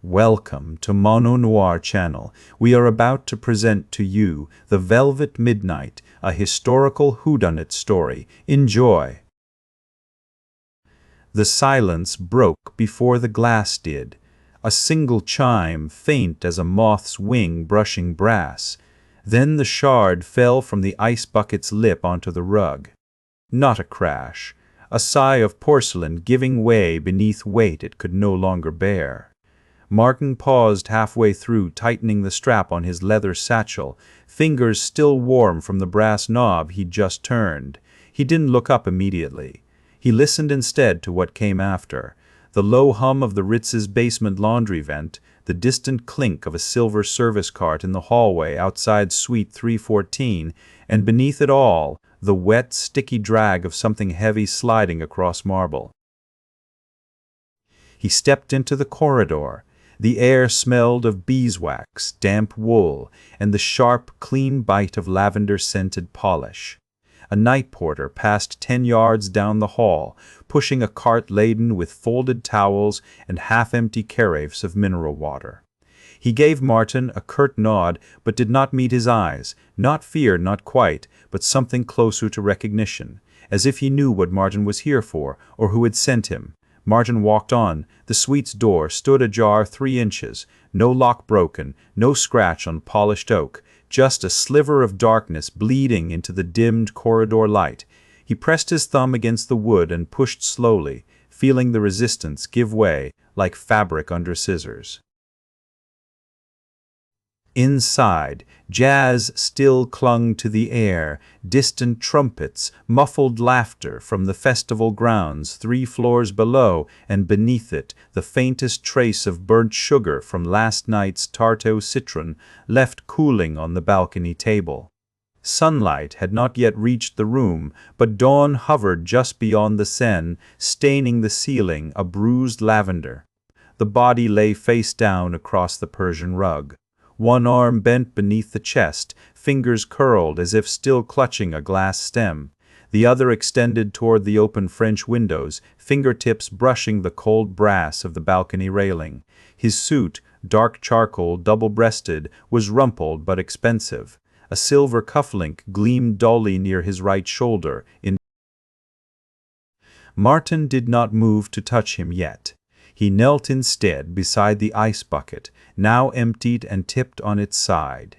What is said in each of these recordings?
Welcome to Mono Noir channel. We are about to present to you The Velvet Midnight, a historical whodunit story. Enjoy. The silence broke before the glass did. A single chime, faint as a moth's wing brushing brass. Then the shard fell from the ice bucket's lip onto the rug. Not a crash. A sigh of porcelain giving way beneath weight it could no longer bear. Martin paused halfway through, tightening the strap on his leather satchel, fingers still warm from the brass knob he'd just turned. He didn't look up immediately. He listened instead to what came after. The low hum of the Ritz's basement laundry vent, the distant clink of a silver service cart in the hallway outside Suite 314, and beneath it all, the wet, sticky drag of something heavy sliding across marble. He stepped into the corridor. The air smelled of beeswax, damp wool, and the sharp, clean bite of lavender-scented polish. A night porter passed 10 yards down the hall, pushing a cart laden with folded towels and half-empty carafes of mineral water. He gave Martin a curt nod, but did not meet his eyes. Not fear, not quite, but something closer to recognition, as if he knew what Martin was here for, or who had sent him. Martin walked on. The suite's door stood ajar 3 inches, no lock broken, no scratch on polished oak, just a sliver of darkness bleeding into the dimmed corridor light. He pressed his thumb against the wood and pushed slowly, feeling the resistance give way like fabric under scissors. Inside, jazz still clung to the air, distant trumpets, muffled laughter from the festival grounds 3 floors below, and beneath it, the faintest trace of burnt sugar from last night's tarte citron left cooling on the balcony table. Sunlight had not yet reached the room, but dawn hovered just beyond the Seine, staining the ceiling a bruised lavender. The body lay face down across the Persian rug. One arm bent beneath the chest, fingers curled as if still clutching a glass stem. The other extended toward the open French windows, fingertips brushing the cold brass of the balcony railing. His suit, dark charcoal, double-breasted, was rumpled but expensive. A silver cufflink gleamed dully near his right shoulder. Martin did not move to touch him yet. He knelt instead beside the ice bucket, now emptied and tipped on its side.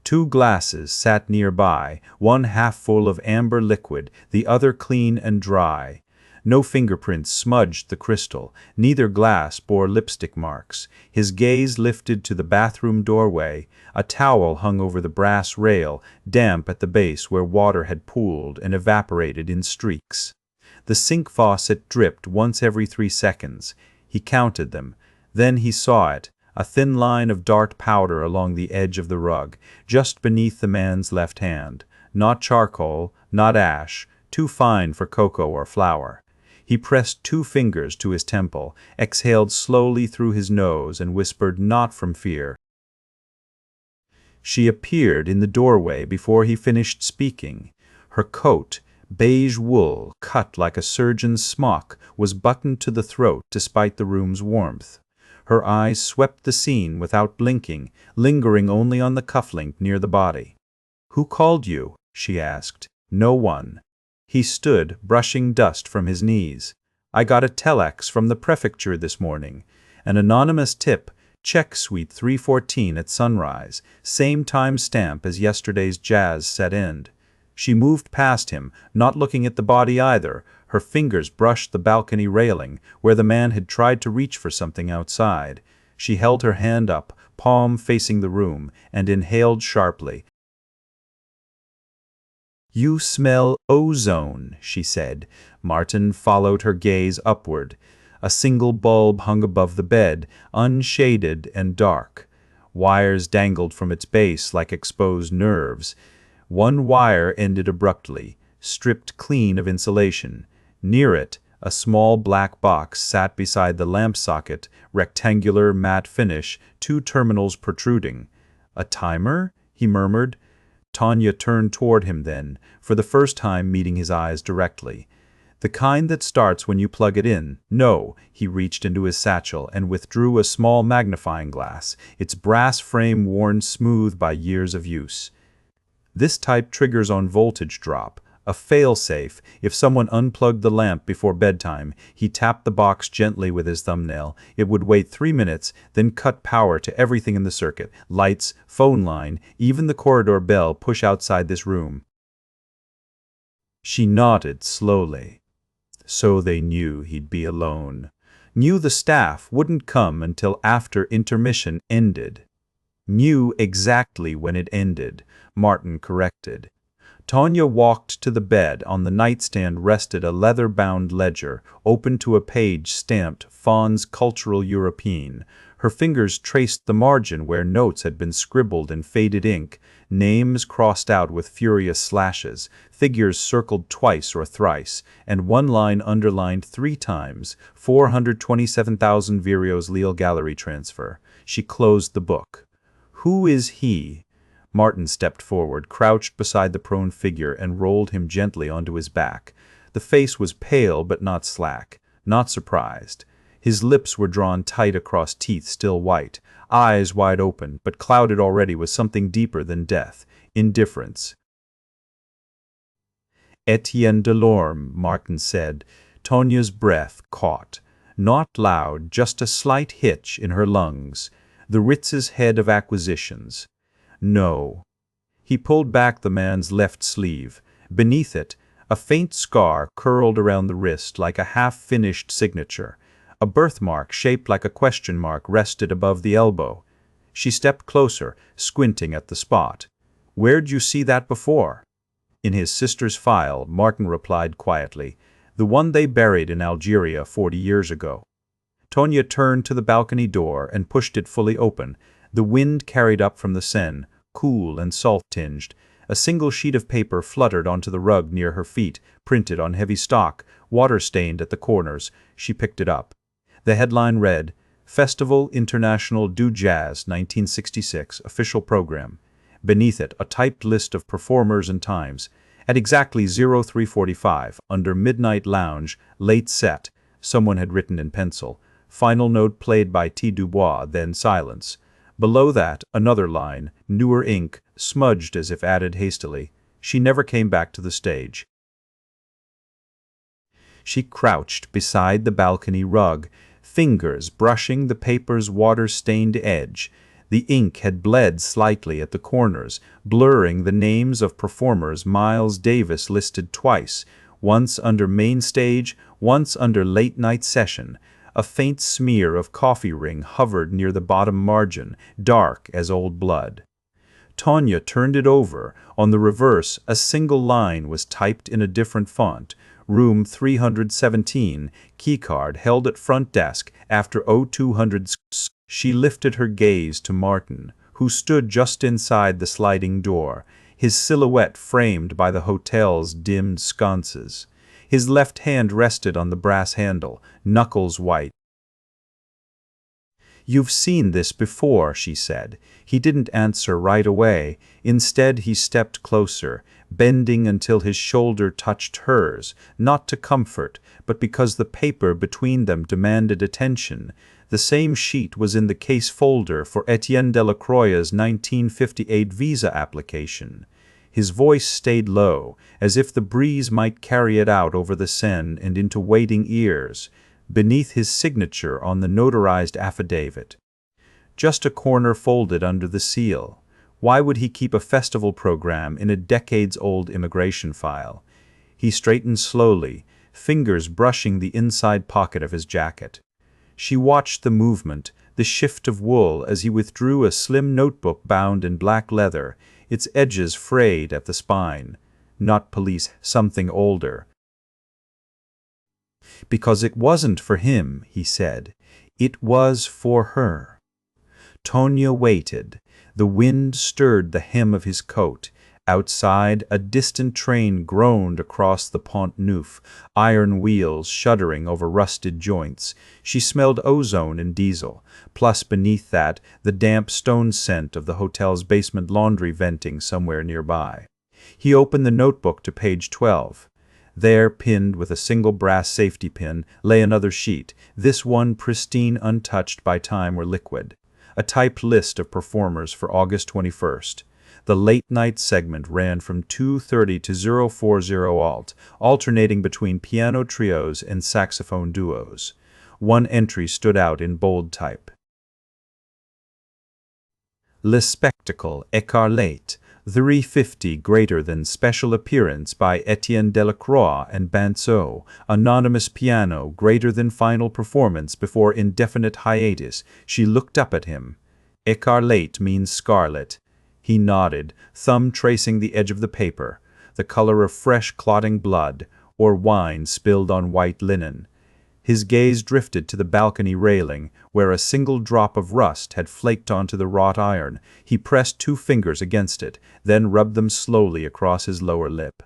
2 glasses sat nearby, one half full of amber liquid, the other clean and dry. No fingerprints smudged the crystal, neither glass bore lipstick marks. His gaze lifted to the bathroom doorway. A towel hung over the brass rail, damp at the base where water had pooled and evaporated in streaks. The sink faucet dripped once every 3 seconds. He counted them. Then he saw it, a thin line of dark powder along the edge of the rug, just beneath the man's left hand. Not charcoal, not ash, too fine for cocoa or flour. He pressed 2 fingers to his temple, exhaled slowly through his nose, and whispered, not from fear. She appeared in the doorway before he finished speaking. Her coat, beige wool, cut like a surgeon's smock, was buttoned to the throat despite the room's warmth. Her eyes swept the scene without blinking, lingering only on the cufflink near the body. "Who called you?" she asked. "No one." He stood, brushing dust from his knees. "I got a telex from the prefecture this morning. An anonymous tip, check Suite 314 at sunrise, same time stamp as yesterday's jazz set end." She moved past him, not looking at the body either. Her fingers brushed the balcony railing, where the man had tried to reach for something outside. She held her hand up, palm facing the room, and inhaled sharply. "You smell ozone," she said. Martin followed her gaze upward. A single bulb hung above the bed, unshaded and dark. Wires dangled from its base like exposed nerves. One wire ended abruptly, stripped clean of insulation. Near it, a small black box sat beside the lamp socket, rectangular, matte finish, 2 terminals protruding. "A timer?" he murmured. Tanya turned toward him then, for the first time meeting his eyes directly. The kind that starts when you plug it in. No, he reached into his satchel and withdrew a small magnifying glass, its brass frame worn smooth by years of use. This type triggers on voltage drop, a fail-safe. If someone unplugged the lamp before bedtime, he tapped the box gently with his thumbnail. It would wait 3 minutes, then cut power to everything in the circuit, lights, phone line, even the corridor bell push outside this room. She nodded slowly. So they knew he'd be alone. Knew the staff wouldn't come until after intermission ended. Knew exactly when it ended, Martin corrected. Tanya walked to the bed. On the nightstand rested a leather-bound ledger, open to a page stamped Fawn's Cultural European. Her fingers traced the margin where notes had been scribbled in faded ink, names crossed out with furious slashes, figures circled twice or thrice, and one line underlined 3 times, 427,000 Virios Leal Gallery transfer. She closed the book. Who is he? Martin stepped forward, crouched beside the prone figure, and rolled him gently onto his back. The face was pale but not slack, not surprised. His lips were drawn tight across teeth still white, eyes wide open, but clouded already with something deeper than death, indifference. Etienne Delorme, Martin said. Tanya's breath caught. Not loud, just a slight hitch in her lungs. The Ritz's head of acquisitions. No. He pulled back the man's left sleeve. Beneath it, a faint scar curled around the wrist like a half-finished signature. A birthmark shaped like a question mark rested above the elbow. She stepped closer, squinting at the spot. Where'd you see that before? In his sister's file, Martin replied quietly. The one they buried in Algeria 40 years ago. Tonya turned to the balcony door and pushed it fully open. The wind carried up from the Seine, cool and salt-tinged. A single sheet of paper fluttered onto the rug near her feet, printed on heavy stock, water-stained at the corners. She picked it up. The headline read, Festival International du Jazz 1966 Official Program. Beneath it, a typed list of performers and times. At exactly 03:45, under Midnight Lounge, late set, someone had written in pencil. Final note played by T. Dubois, then silence. Below that, another line, newer ink, smudged as if added hastily. She never came back to the stage. She crouched beside the balcony rug, fingers brushing the paper's water-stained edge. The ink had bled slightly at the corners, blurring the names of performers Miles Davis listed twice, once under main stage, once under late-night session. A faint smear of coffee ring hovered near the bottom margin, dark as old blood. Tanya turned it over. On the reverse, a single line was typed in a different font. Room 317, keycard held at front desk after 0200. She lifted her gaze to Martin, who stood just inside the sliding door, his silhouette framed by the hotel's dimmed sconces. His left hand rested on the brass handle, knuckles white. "You've seen this before," she said. He didn't answer right away. Instead, he stepped closer, bending until his shoulder touched hers, not to comfort, but because the paper between them demanded attention. The same sheet was in the case folder for Etienne Delacroix's 1958 visa application. His voice stayed low, as if the breeze might carry it out over the Seine and into waiting ears, beneath his signature on the notarized affidavit. Just a corner folded under the seal. Why would he keep a festival program in a decades-old immigration file? He straightened slowly, fingers brushing the inside pocket of his jacket. She watched the movement, the shift of wool as he withdrew a slim notebook bound in black leather, its edges frayed at the spine. Not police, something older. Because it wasn't for him, he said. It was for her. Tonya waited. The wind stirred the hem of his coat. Outside, a distant train groaned across the Pont Neuf, iron wheels shuddering over rusted joints. She smelled ozone and diesel, plus beneath that, the damp stone scent of the hotel's basement laundry venting somewhere nearby. He opened the notebook to page 12. There, pinned with a single brass safety pin, lay another sheet, this one pristine, untouched by time or liquid. A typed list of performers for August 21st. The late-night segment ran from 2:30 to 040 alt, alternating between piano trios and saxophone duos. One entry stood out in bold type. Le Spectacle, Écarlate, 350 greater than special appearance by Etienne Delacroix and Banceau, anonymous piano greater than final performance before indefinite hiatus. She looked up at him. Écarlate means scarlet. He nodded, thumb tracing the edge of the paper, the color of fresh clotting blood, or wine spilled on white linen. His gaze drifted to the balcony railing, where a single drop of rust had flaked onto the wrought iron. He pressed 2 fingers against it, then rubbed them slowly across his lower lip.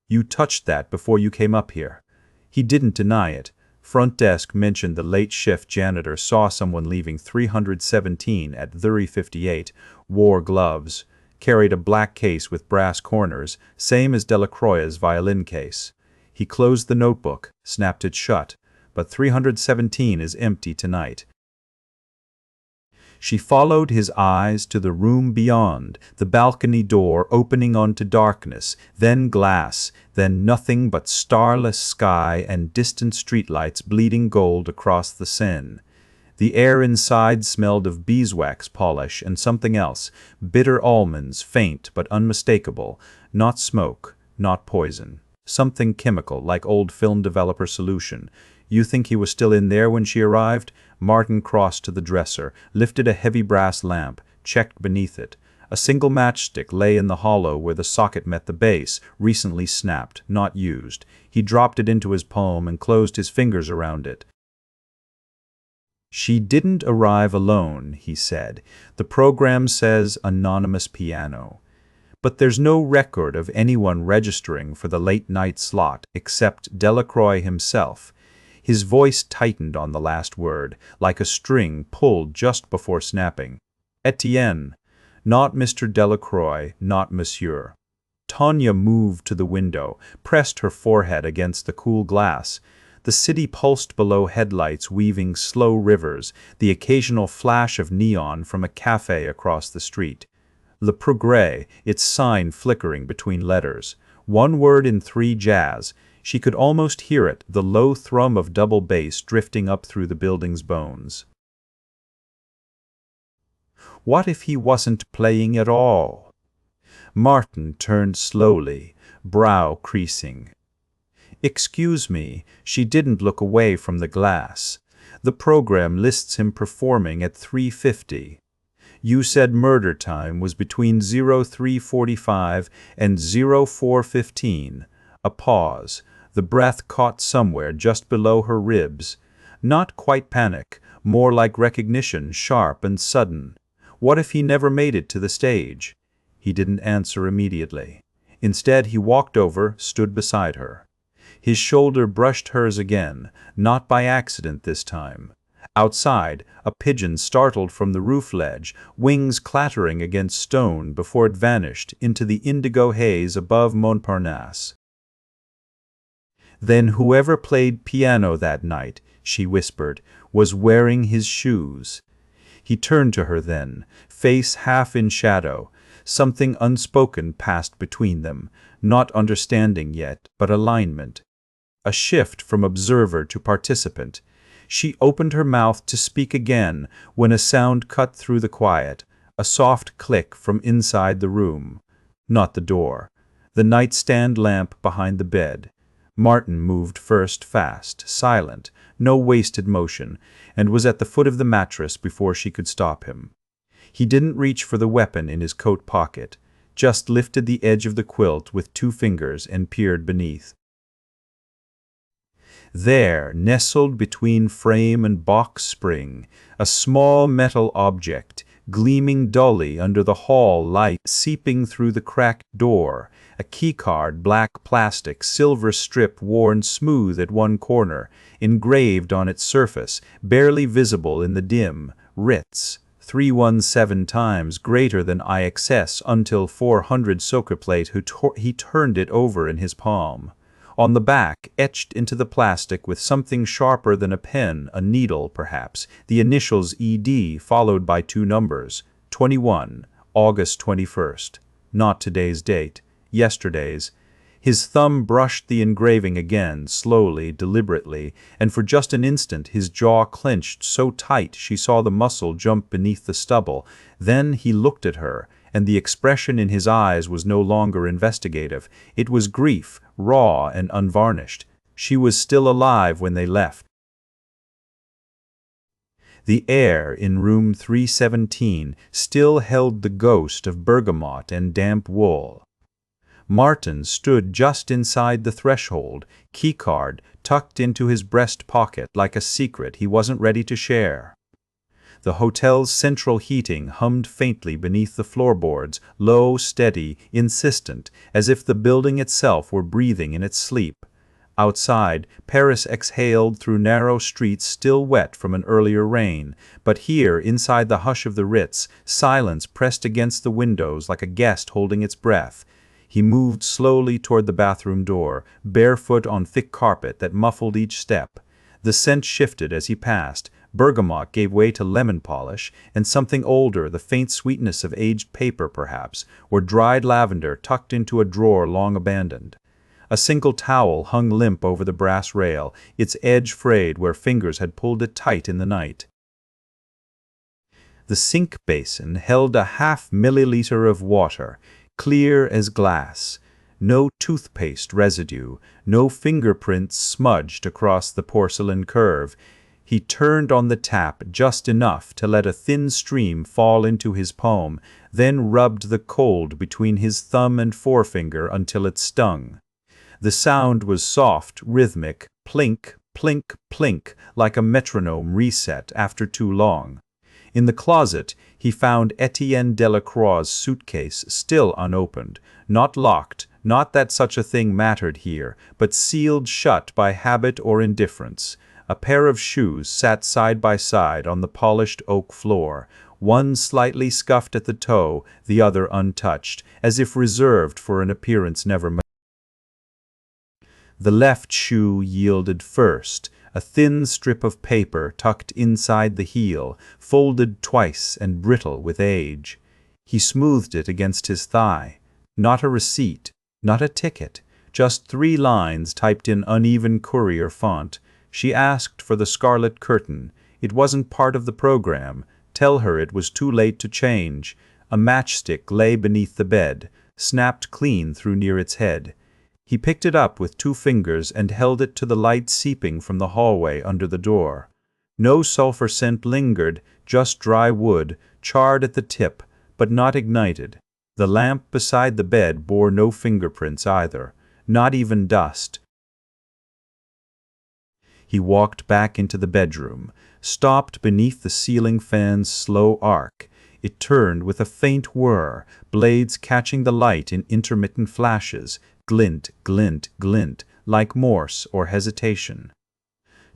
"You touched that before you came up here." He didn't deny it. Front desk mentioned the late shift janitor saw someone leaving 317 at 3058, wore gloves, carried a black case with brass corners, same as Delacroix's violin case. He closed the notebook, snapped it shut. But 317 is empty tonight. She followed his eyes to the room beyond, the balcony door opening onto darkness, then glass, then nothing but starless sky and distant streetlights bleeding gold across the Seine. The air inside smelled of beeswax polish and something else, bitter almonds, faint but unmistakable, not smoke, not poison. Something chemical, like old film developer solution. "You think he was still in there when she arrived?" Martin crossed to the dresser, lifted a heavy brass lamp, checked beneath it. A single matchstick lay in the hollow where the socket met the base, recently snapped, not used. He dropped it into his palm and closed his fingers around it. "She didn't arrive alone," he said. "The program says anonymous piano. But there's no record of anyone registering for the late-night slot except Delacroix himself." His voice tightened on the last word, like a string pulled just before snapping. "Etienne. Not Mr. Delacroix, not Monsieur." Tanya moved to the window, pressed her forehead against the cool glass. The city pulsed below headlights weaving slow rivers, the occasional flash of neon from a cafe across the street. Le Progrès, its sign flickering between letters. One word in 3 jazz. She could almost hear it, the low thrum of double bass drifting up through the building's bones. What if he wasn't playing at all? Martin turned slowly, brow creasing. "Excuse me," she didn't look away from the glass. "The program lists him performing at 3:50. You said murder time was between 03:45 and 04:15. A pause. The breath caught somewhere just below her ribs. Not quite panic, more like recognition, sharp and sudden. What if he never made it to the stage? He didn't answer immediately. Instead, he walked over, stood beside her. His shoulder brushed hers again, not by accident this time. Outside, a pigeon startled from the roof ledge, wings clattering against stone before it vanished into the indigo haze above Montparnasse. "Then whoever played piano that night," she whispered, "was wearing his shoes." He turned to her then, face half in shadow. Something unspoken passed between them, not understanding yet, but alignment. A shift from observer to participant. She opened her mouth to speak again when a sound cut through the quiet, a soft click from inside the room. Not the door. The nightstand lamp behind the bed. Martin moved first, fast, silent, no wasted motion, and was at the foot of the mattress before she could stop him. He didn't reach for the weapon in his coat pocket, just lifted the edge of the quilt with 2 fingers and peered beneath. There, nestled between frame and box spring, a small metal object, gleaming dully under the hall light seeping through the cracked door, a keycard, black plastic, silver strip worn smooth at one corner, engraved on its surface, barely visible in the dim, Ritz, 317 times greater than IXS until 400 soccer plate. He turned it over in his palm. On the back, etched into the plastic with something sharper than a pen, a needle perhaps, the initials ED followed by 2 numbers, 21, August 21st. Not today's date, yesterday's. His thumb brushed the engraving again, slowly, deliberately, and for just an instant his jaw clenched so tight she saw the muscle jump beneath the stubble. Then he looked at her, and the expression in his eyes was no longer investigative. It was grief, raw and unvarnished. She was still alive when they left. The air in room 317 still held the ghost of bergamot and damp wool. Martin stood just inside the threshold, keycard tucked into his breast pocket like a secret he wasn't ready to share. The hotel's central heating hummed faintly beneath the floorboards, low, steady, insistent, as if the building itself were breathing in its sleep. Outside, Paris exhaled through narrow streets still wet from an earlier rain, but here, inside the hush of the Ritz, silence pressed against the windows like a guest holding its breath. He moved slowly toward the bathroom door, barefoot on thick carpet that muffled each step. The scent shifted as he passed. Bergamot gave way to lemon polish, and something older, the faint sweetness of aged paper perhaps, or dried lavender tucked into a drawer long abandoned. A single towel hung limp over the brass rail, its edge frayed where fingers had pulled it tight in the night. The sink basin held a half-milliliter of water, clear as glass. No toothpaste residue, no fingerprints smudged across the porcelain curve. He turned on the tap just enough to let a thin stream fall into his palm, then rubbed the cold between his thumb and forefinger until it stung. The sound was soft, rhythmic, plink, plink, plink, like a metronome reset after too long. In the closet, he found Etienne Delacroix's suitcase still unopened, not locked, not that such a thing mattered here, but sealed shut by habit or indifference. A pair of shoes sat side by side on the polished oak floor, one slightly scuffed at the toe, the other untouched, as if reserved for an appearance never made. The left shoe yielded first, a thin strip of paper tucked inside the heel, folded twice and brittle with age. He smoothed it against his thigh. Not a receipt, not a ticket, just 3 lines typed in uneven courier font. She asked for the scarlet curtain. It wasn't part of the program. Tell her it was too late to change. A matchstick lay beneath the bed, snapped clean through near its head. He picked it up with 2 fingers and held it to the light seeping from the hallway under the door. No sulfur scent lingered, just dry wood, charred at the tip, but not ignited. The lamp beside the bed bore no fingerprints either, not even dust. He walked back into the bedroom, stopped beneath the ceiling fan's slow arc. It turned with a faint whir, blades catching the light in intermittent flashes, glint, glint, glint, like Morse or hesitation.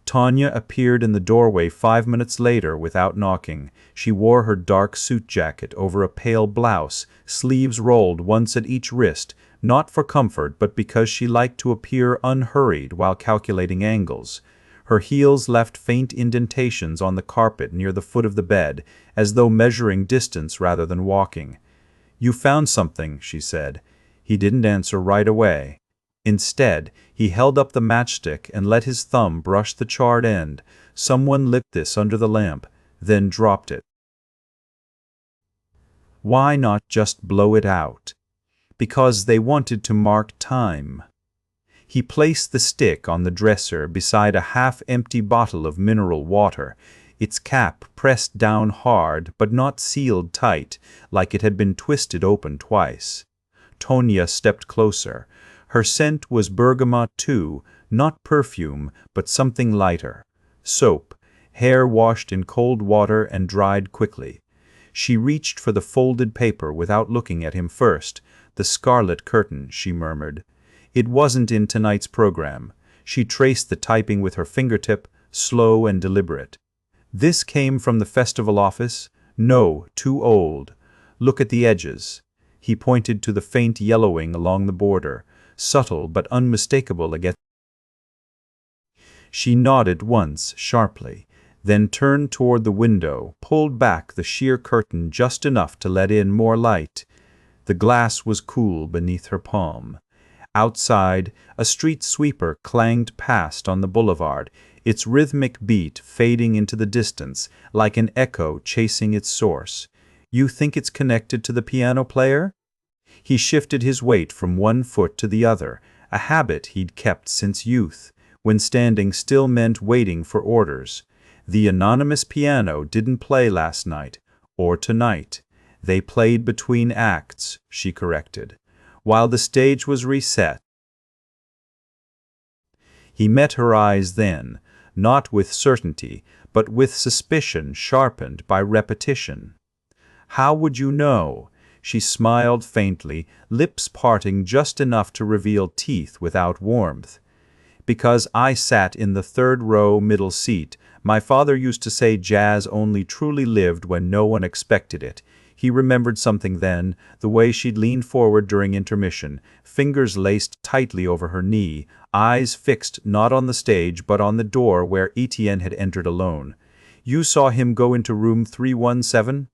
Tanya appeared in the doorway 5 minutes later without knocking. She wore her dark suit jacket over a pale blouse, sleeves rolled once at each wrist, not for comfort but because she liked to appear unhurried while calculating angles. Her heels left faint indentations on the carpet near the foot of the bed, as though measuring distance rather than walking. "You found something," she said. He didn't answer right away. Instead, he held up the matchstick and let his thumb brush the charred end. Someone lit this under the lamp, then dropped it. Why not just blow it out? Because they wanted to mark time. He placed the stick on the dresser beside a half-empty bottle of mineral water, its cap pressed down hard but not sealed tight, like it had been twisted open twice. Tonya stepped closer. Her scent was bergamot too, not perfume, but something lighter. Soap, hair washed in cold water and dried quickly. She reached for the folded paper without looking at him first. "The scarlet curtain," she murmured. It wasn't in tonight's program. She traced the typing with her fingertip, slow and deliberate. "This came from the festival office? No, too old. Look at the edges." He pointed to the faint yellowing along the border. subtle but unmistakable against. She nodded once, sharply, then turned toward the window, pulled back the sheer curtain just enough to let in more light. The glass was cool beneath her palm. Outside, a street sweeper clanged past on the boulevard, its rhythmic beat fading into the distance like an echo chasing its source. You think it's connected to the piano player? He shifted his weight from one foot to the other, a habit he'd kept since youth, when standing still meant waiting for orders. The anonymous piano didn't play last night, or tonight. They played between acts, she corrected, while the stage was reset. He met her eyes then, not with certainty, but with suspicion sharpened by repetition. How would you know? She smiled faintly, lips parting just enough to reveal teeth without warmth. Because I sat in the third row middle seat. My father used to say jazz only truly lived when no one expected it. He remembered something then, the way she'd leaned forward during intermission, fingers laced tightly over her knee, eyes fixed not on the stage but on the door where Etienne had entered alone. You saw him go into room 317?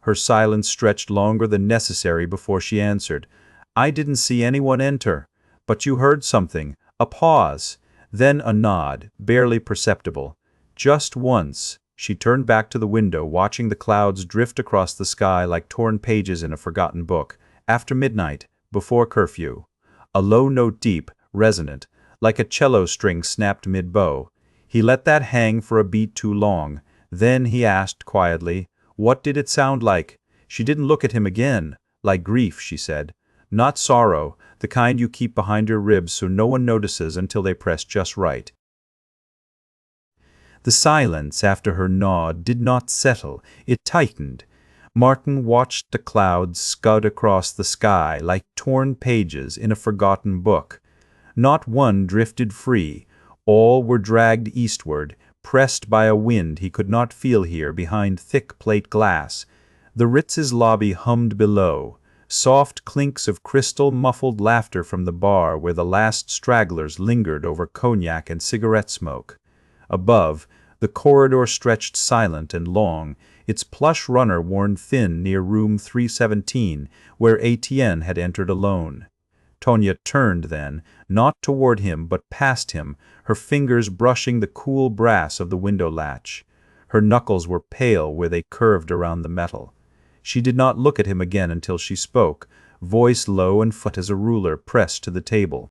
Her silence stretched longer than necessary before she answered. I didn't see anyone enter. But you heard something. A pause. Then a nod, barely perceptible. Just once. She turned back to the window, watching the clouds drift across the sky like torn pages in a forgotten book. After midnight, before curfew. A low note deep, resonant, like a cello string snapped mid-bow. He let that hang for a beat too long. Then he asked quietly, what did it sound like? She didn't look at him again. Like grief, she said. Not sorrow, the kind you keep behind your ribs so no one notices until they press just right. The silence after her nod did not settle, it tightened. Martin watched the clouds scud across the sky like torn pages in a forgotten book. Not one drifted free. All were dragged eastward, pressed by a wind he could not feel here behind thick plate glass. The Ritz's lobby hummed below. Soft clinks of crystal muffled laughter from the bar where the last stragglers lingered over cognac and cigarette smoke. Above, the corridor stretched silent and long, its plush runner worn thin near room 317, where Etienne had entered alone. Tonya turned then, not toward him but past him, her fingers brushing the cool brass of the window latch. Her knuckles were pale where they curved around the metal. She did not look at him again until she spoke, voice low and foot as a ruler pressed to the table.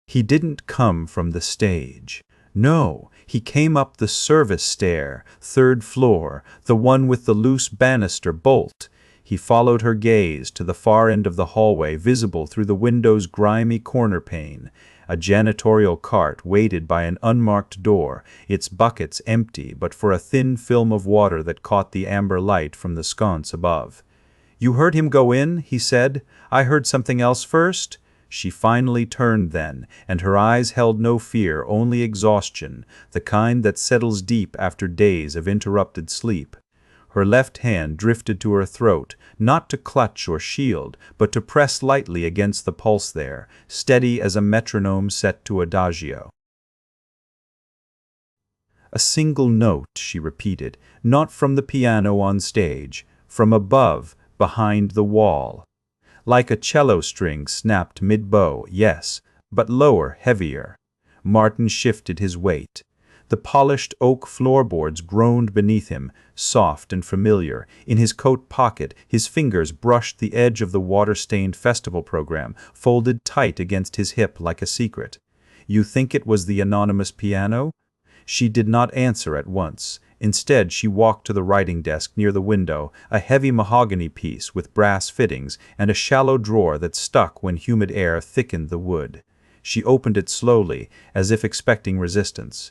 He didn't come from the stage. No, he came up the service stair, third floor, the one with the loose banister bolt. He followed her gaze to the far end of the hallway, visible through the window's grimy corner pane. A janitorial cart waited by an unmarked door, its buckets empty but for a thin film of water that caught the amber light from the sconce above. You heard him go in, he said. I heard something else first. She finally turned then, and her eyes held no fear, only exhaustion, the kind that settles deep after days of interrupted sleep. Her left hand drifted to her throat, not to clutch or shield, but to press lightly against the pulse there, steady as a metronome set to adagio. A single note, she repeated, not from the piano on stage, from above, behind the wall. Like a cello string snapped mid-bow, yes, but lower, heavier. Martin shifted his weight. The polished oak floorboards groaned beneath him, soft and familiar. In his coat pocket, his fingers brushed the edge of the water-stained festival program, folded tight against his hip like a secret. You think it was the anonymous piano? She did not answer at once. Instead, she walked to the writing desk near the window, a heavy mahogany piece with brass fittings and a shallow drawer that stuck when humid air thickened the wood. She opened it slowly, as if expecting resistance.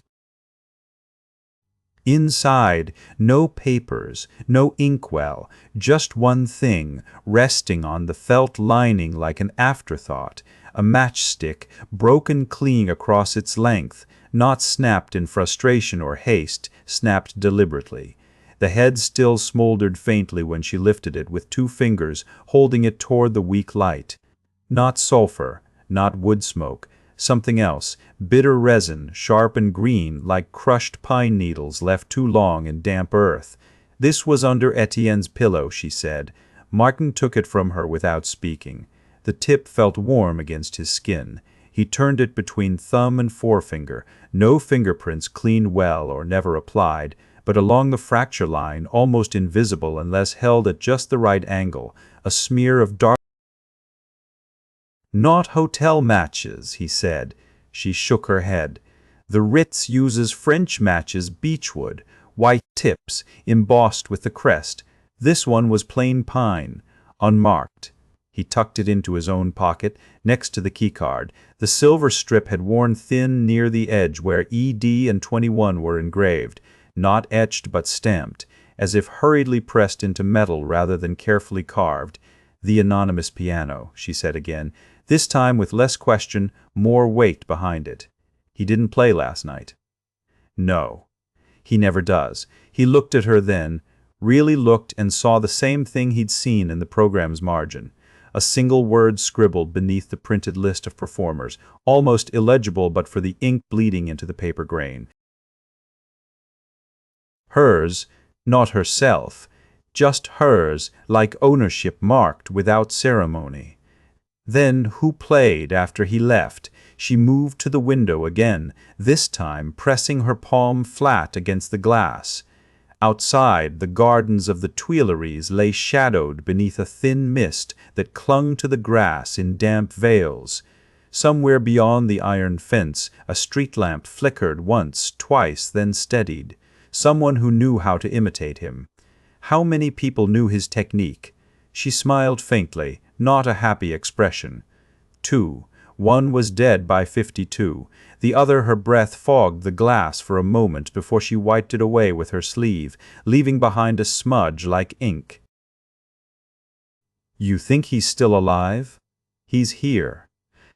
Inside, no papers, no inkwell, just one thing, resting on the felt lining like an afterthought, a matchstick, broken clean across its length, not snapped in frustration or haste, snapped deliberately. The head still smoldered faintly when she lifted it with two fingers, holding it toward the weak light. Not sulfur, not wood smoke, something else, bitter resin, sharp and green, like crushed pine needles left too long in damp earth. This was under Etienne's pillow, she said. Martin took it from her without speaking. The tip felt warm against his skin. He turned it between thumb and forefinger, no fingerprints cleaned well or never applied, but along the fracture line, almost invisible unless held at just the right angle, a smear of dark. Not hotel matches, he said. She shook her head. The Ritz uses French matches beechwood, white tips, embossed with the crest. This one was plain pine, unmarked. He tucked it into his own pocket, next to the keycard. The silver strip had worn thin near the edge where ED and 21 were engraved, not etched but stamped, as if hurriedly pressed into metal rather than carefully carved. The anonymous piano, she said again, this time with less question, more weight behind it. He didn't play last night. No. He never does. He looked at her then, really looked and saw the same thing he'd seen in the program's margin. A single word scribbled beneath the printed list of performers, almost illegible but for the ink bleeding into the paper grain. Hers, not herself, just hers, like ownership marked without ceremony. Then who played after he left? She moved to the window again, this time pressing her palm flat against the glass. Outside, the gardens of the Tuileries lay shadowed beneath a thin mist that clung to the grass in damp veils. Somewhere beyond the iron fence, a street lamp flickered once, twice, then steadied. Someone who knew how to imitate him. How many people knew his technique? She smiled faintly, not a happy expression. 2. One was dead by 52. The other, her breath fogged the glass for a moment before she wiped it away with her sleeve, leaving behind a smudge like ink. You think he's still alive? He's here.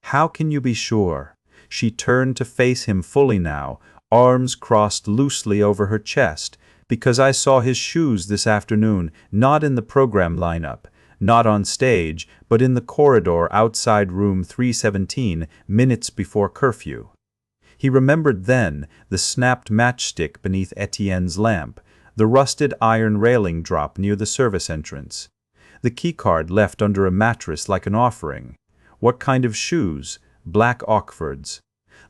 How can you be sure? She turned to face him fully now, arms crossed loosely over her chest. Because I saw his shoes this afternoon, not in the program lineup. Not on stage, but in the corridor outside room 317, minutes before curfew. He remembered then the snapped matchstick beneath Etienne's lamp, the rusted iron railing drop near the service entrance. The keycard left under a mattress like an offering. What kind of shoes? Black Oxfords.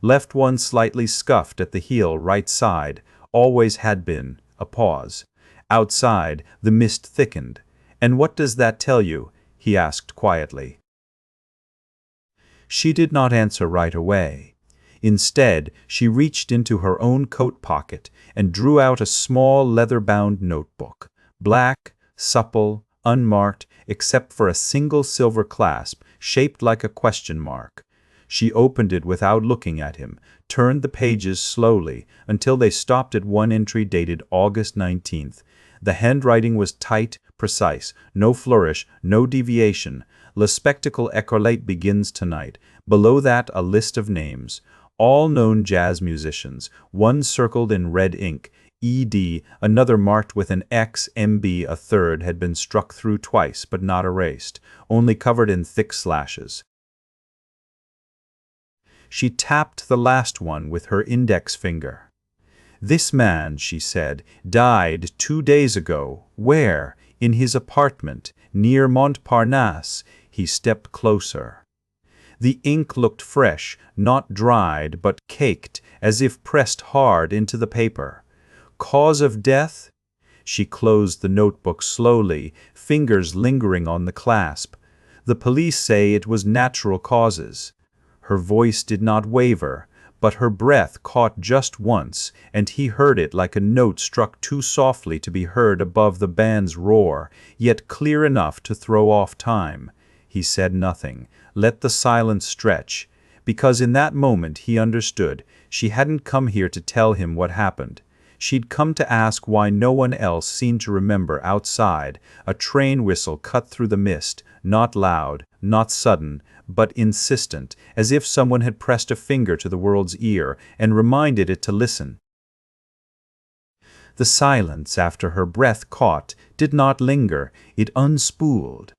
Left one slightly scuffed at the heel right side, always had been. A pause. Outside, the mist thickened. And what does that tell you? He asked quietly. She did not answer right away. Instead, she reached into her own coat pocket and drew out a small leather-bound notebook, black, supple, unmarked, except for a single silver clasp shaped like a question mark. She opened it without looking at him, turned the pages slowly until they stopped at one entry dated August 19th. The handwriting was tight, precise, no flourish, no deviation. Le spectacle écarlate begins tonight. Below that, a list of names. All known jazz musicians, one circled in red ink. ED, another marked with an X, MB, a third had been struck through twice, but not erased, only covered in thick slashes. She tapped the last one with her index finger. This man, she said, died 2 days ago. Where? In his apartment, near Montparnasse. He stepped closer. The ink looked fresh, not dried, but caked, as if pressed hard into the paper. Cause of death? She closed the notebook slowly, fingers lingering on the clasp. The police say it was natural causes. Her voice did not waver, but her breath caught just once, and he heard it like a note struck too softly to be heard above the band's roar, yet clear enough to throw off time. He said nothing, let the silence stretch, because in that moment he understood she hadn't come here to tell him what happened. She'd come to ask why no one else seemed to remember outside. A train whistle cut through the mist, not loud, not sudden, but insistent, as if someone had pressed a finger to the world's ear and reminded it to listen. The silence, after her breath caught, did not linger, it unspooled.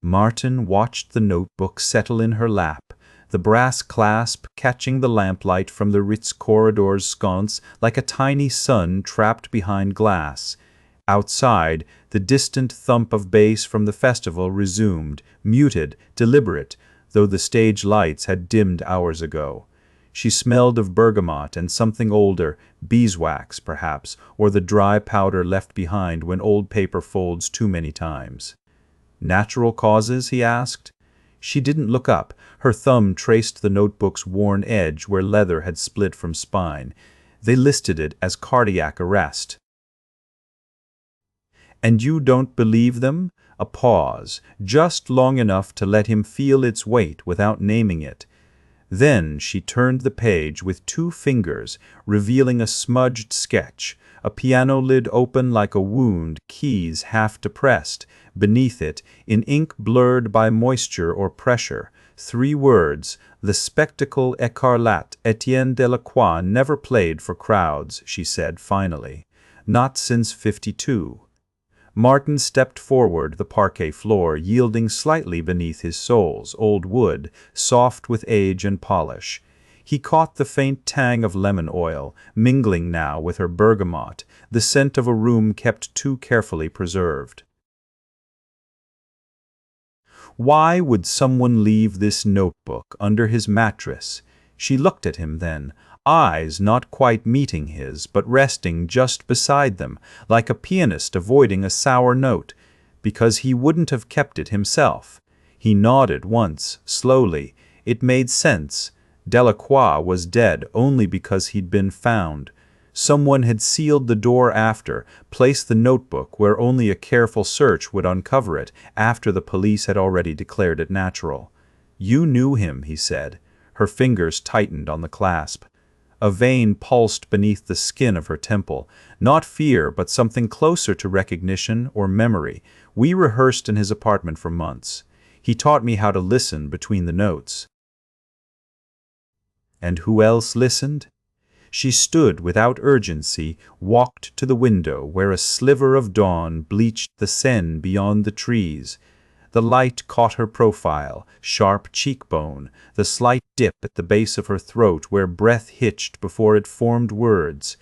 Martin watched the notebook settle in her lap, the brass clasp catching the lamplight from the Ritz corridor's sconce like a tiny sun trapped behind glass. Outside, the distant thump of bass from the festival resumed, muted, deliberate, though the stage lights had dimmed hours ago. She smelled of bergamot and something older, beeswax, perhaps, or the dry powder left behind when old paper folds too many times. "Natural causes?" he asked. She didn't look up. Her thumb traced the notebook's worn edge where leather had split from spine. They listed it as cardiac arrest. "And you don't believe them?" A pause, just long enough to let him feel its weight without naming it. Then she turned the page with 2 fingers, revealing a smudged sketch, a piano lid open like a wound, keys half depressed. Beneath it, in ink blurred by moisture or pressure, 3 words: "The spectacle écarlate Etienne Delacroix never played for crowds," she said finally. "Not since '52. Martin stepped forward, the parquet floor yielding slightly beneath his soles, old wood, soft with age and polish. He caught the faint tang of lemon oil, mingling now with her bergamot, the scent of a room kept too carefully preserved. Why would someone leave this notebook under his mattress? She looked at him then, eyes not quite meeting his, but resting just beside them, like a pianist avoiding a sour note, because he wouldn't have kept it himself. He nodded once, slowly. It made sense. Delacroix was dead only because he'd been found. Someone had sealed the door after, placed the notebook where only a careful search would uncover it, after the police had already declared it natural. "You knew him," he said. Her fingers tightened on the clasp. A vein pulsed beneath the skin of her temple. Not fear, but something closer to recognition or memory. "We rehearsed in his apartment for months. He taught me how to listen between the notes." And who else listened? She stood without urgency, walked to the window where a sliver of dawn bleached the Seine beyond the trees. The light caught her profile, sharp cheekbone, the slight dip at the base of her throat where breath hitched before it formed words.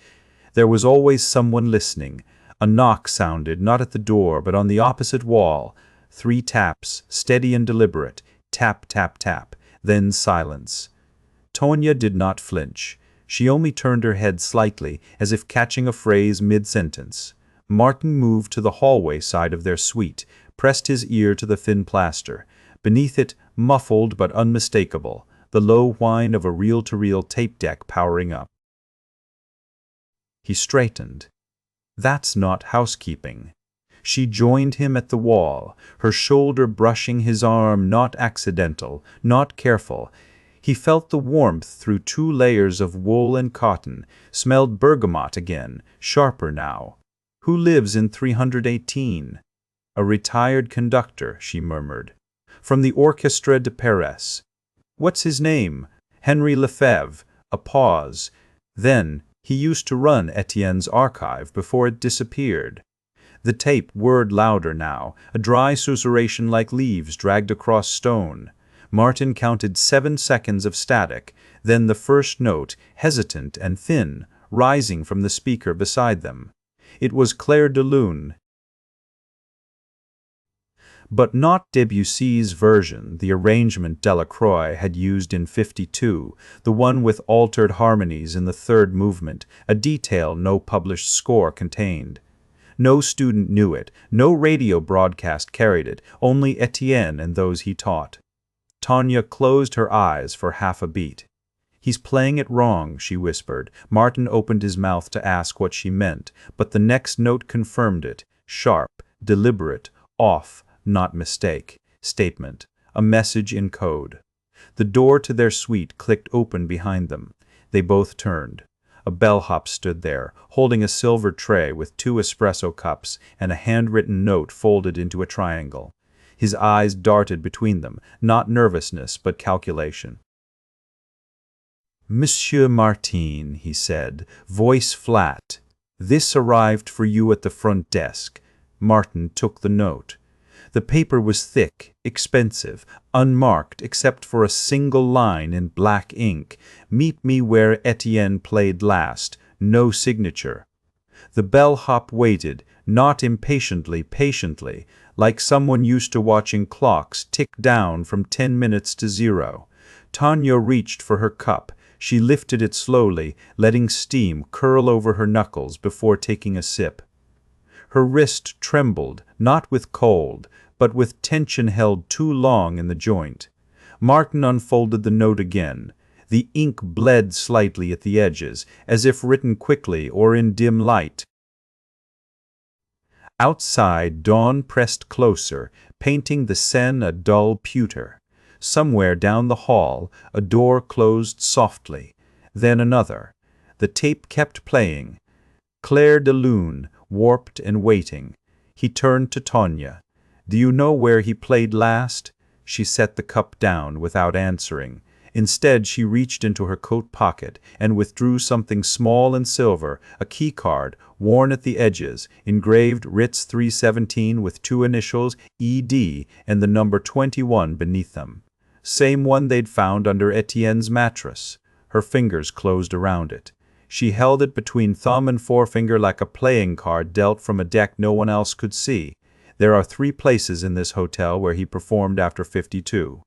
There was always someone listening. A knock sounded, not at the door, but on the opposite wall. 3 taps, steady and deliberate. Tap, tap, tap. Then silence. Tonya did not flinch. She only turned her head slightly, as if catching a phrase mid-sentence. Martin moved to the hallway side of their suite, pressed his ear to the thin plaster. Beneath it, muffled but unmistakable, the low whine of a reel-to-reel tape deck powering up. He straightened. That's not housekeeping. She joined him at the wall, her shoulder brushing his arm, not accidental, not careful. He felt the warmth through 2 layers of wool and cotton, smelled bergamot again, sharper now. "Who lives in 318? "A retired conductor," she murmured. "From the Orchestre de Paris." "What's his name?" "Henry Lefebvre." A pause. Then, "He used to run Etienne's archive before it disappeared." The tape whirred louder now, a dry susurration like leaves dragged across stone. Martin counted 7 seconds of static, then the first note, hesitant and thin, rising from the speaker beside them. It was Clair de Lune. But not Debussy's version, the arrangement Delacroix had used in '52, the one with altered harmonies in the 3rd movement, a detail no published score contained. No student knew it, no radio broadcast carried it, only Etienne and those he taught. Tonya closed her eyes for half a beat. "He's playing it wrong," she whispered. Martin opened his mouth to ask what she meant, but the next note confirmed it. Sharp, deliberate, off, not mistake. Statement. A message in code. The door to their suite clicked open behind them. They both turned. A bellhop stood there, holding a silver tray with 2 espresso cups and a handwritten note folded into a triangle. His eyes darted between them, not nervousness but calculation. "Monsieur Martin," he said, voice flat. "This arrived for you at the front desk." Martin took the note. The paper was thick, expensive, unmarked except for a single line in black ink. "Meet me where Etienne played last. No signature." The bellhop waited, not impatiently, patiently, like someone used to watching clocks tick down from 10 minutes to 0. Tanya reached for her cup. She lifted it slowly, letting steam curl over her knuckles before taking a sip. Her wrist trembled, not with cold, but with tension held too long in the joint. Martin unfolded the note again. The ink bled slightly at the edges, as if written quickly or in dim light. Outside, dawn pressed closer, painting the Seine a dull pewter. Somewhere down the hall, a door closed softly. Then another. The tape kept playing. Clair de Lune, warped and waiting. He turned to Tanya. "Do you know where he played last?" She set the cup down without answering. Instead, she reached into her coat pocket and withdrew something small and silver, a key card, worn at the edges, engraved Ritz 317 with 2 initials, ED, and the number 21 beneath them. Same one they'd found under Etienne's mattress. Her fingers closed around it. She held it between thumb and forefinger like a playing card dealt from a deck no one else could see. "There are 3 places in this hotel where he performed after 52.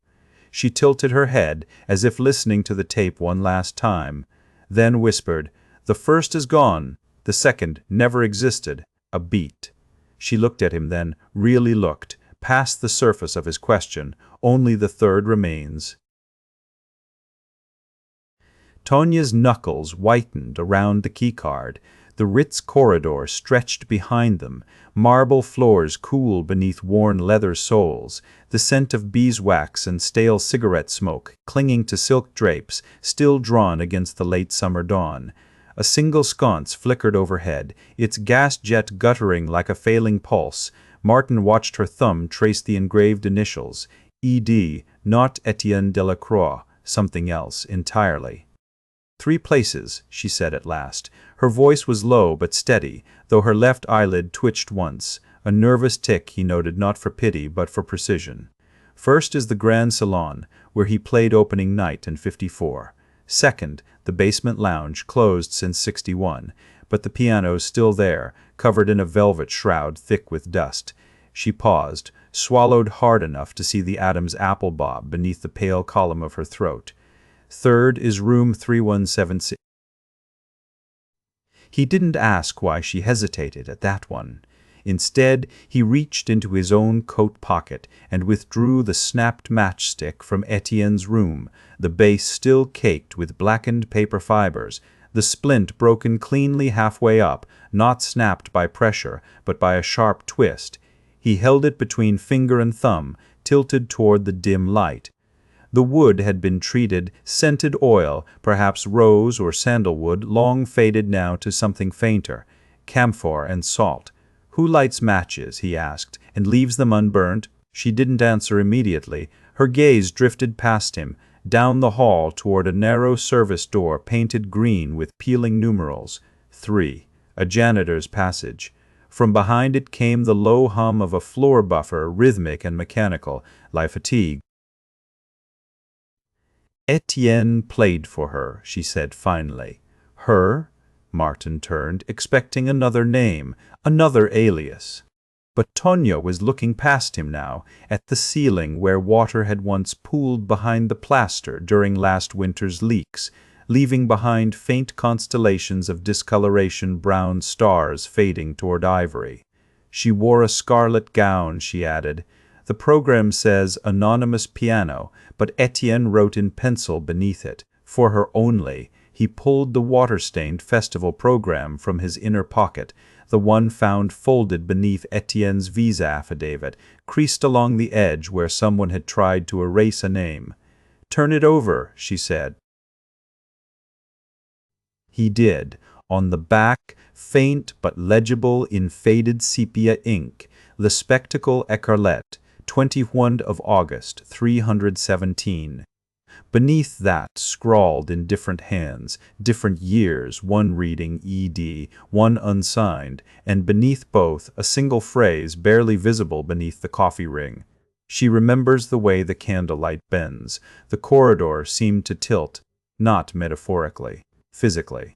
She tilted her head, as if listening to the tape one last time, then whispered, "The first is gone, the second never existed." A beat. She looked at him then, really looked, past the surface of his question. "Only the third remains." Tanya's knuckles whitened around the keycard. The Ritz corridor stretched behind them, marble floors cool beneath worn leather soles, the scent of beeswax and stale cigarette smoke clinging to silk drapes still drawn against the late summer dawn. A single sconce flickered overhead, its gas jet guttering like a failing pulse. Martin watched her thumb trace the engraved initials, ED, not Etienne Delacroix, something else entirely. 3 places, she said at last. Her voice was low but steady, though her left eyelid twitched once, a nervous tick he noted not for pity but for precision. "First is the Grand Salon, where he played opening night in 54. Second, the basement lounge, closed since 61, but the piano's still there, covered in a velvet shroud thick with dust." She paused, swallowed hard enough to see the Adam's apple bob beneath the pale column of her throat. "Third is room 3176. He didn't ask why she hesitated at that one. Instead, he reached into his own coat pocket and withdrew the snapped matchstick from Etienne's room, the base still caked with blackened paper fibers, the splint broken cleanly halfway up, not snapped by pressure, but by a sharp twist. He held it between finger and thumb, tilted toward the dim light. The wood had been treated, scented oil, perhaps rose or sandalwood, long faded now to something fainter, camphor and salt. "Who lights matches?" he asked, "and leaves them unburnt?" She didn't answer immediately. Her gaze drifted past him, down the hall toward a narrow service door painted green with peeling numerals. 3. A janitor's passage. From behind it came the low hum of a floor buffer, rhythmic and mechanical, like fatigue. "Etienne played for her," she said finally. "Her?" Martin turned, expecting another name, another alias. But Tanya was looking past him now, at the ceiling where water had once pooled behind the plaster during last winter's leaks, leaving behind faint constellations of discoloration, brown stars fading toward ivory. "She wore a scarlet gown," she added. "The program says anonymous piano, but Etienne wrote in pencil beneath it, for her only." He pulled the water-stained festival program from his inner pocket, the one found folded beneath Etienne's visa affidavit, creased along the edge where someone had tried to erase a name. "Turn it over," she said. He did. On the back, faint but legible in faded sepia ink, the spectacle écarlate, 21 of August, 317. Beneath that, scrawled in different hands, different years, one reading ED, one unsigned, and beneath both, a single phrase barely visible beneath the coffee ring. She remembers the way the candlelight bends. The corridor seemed to tilt, not metaphorically, physically.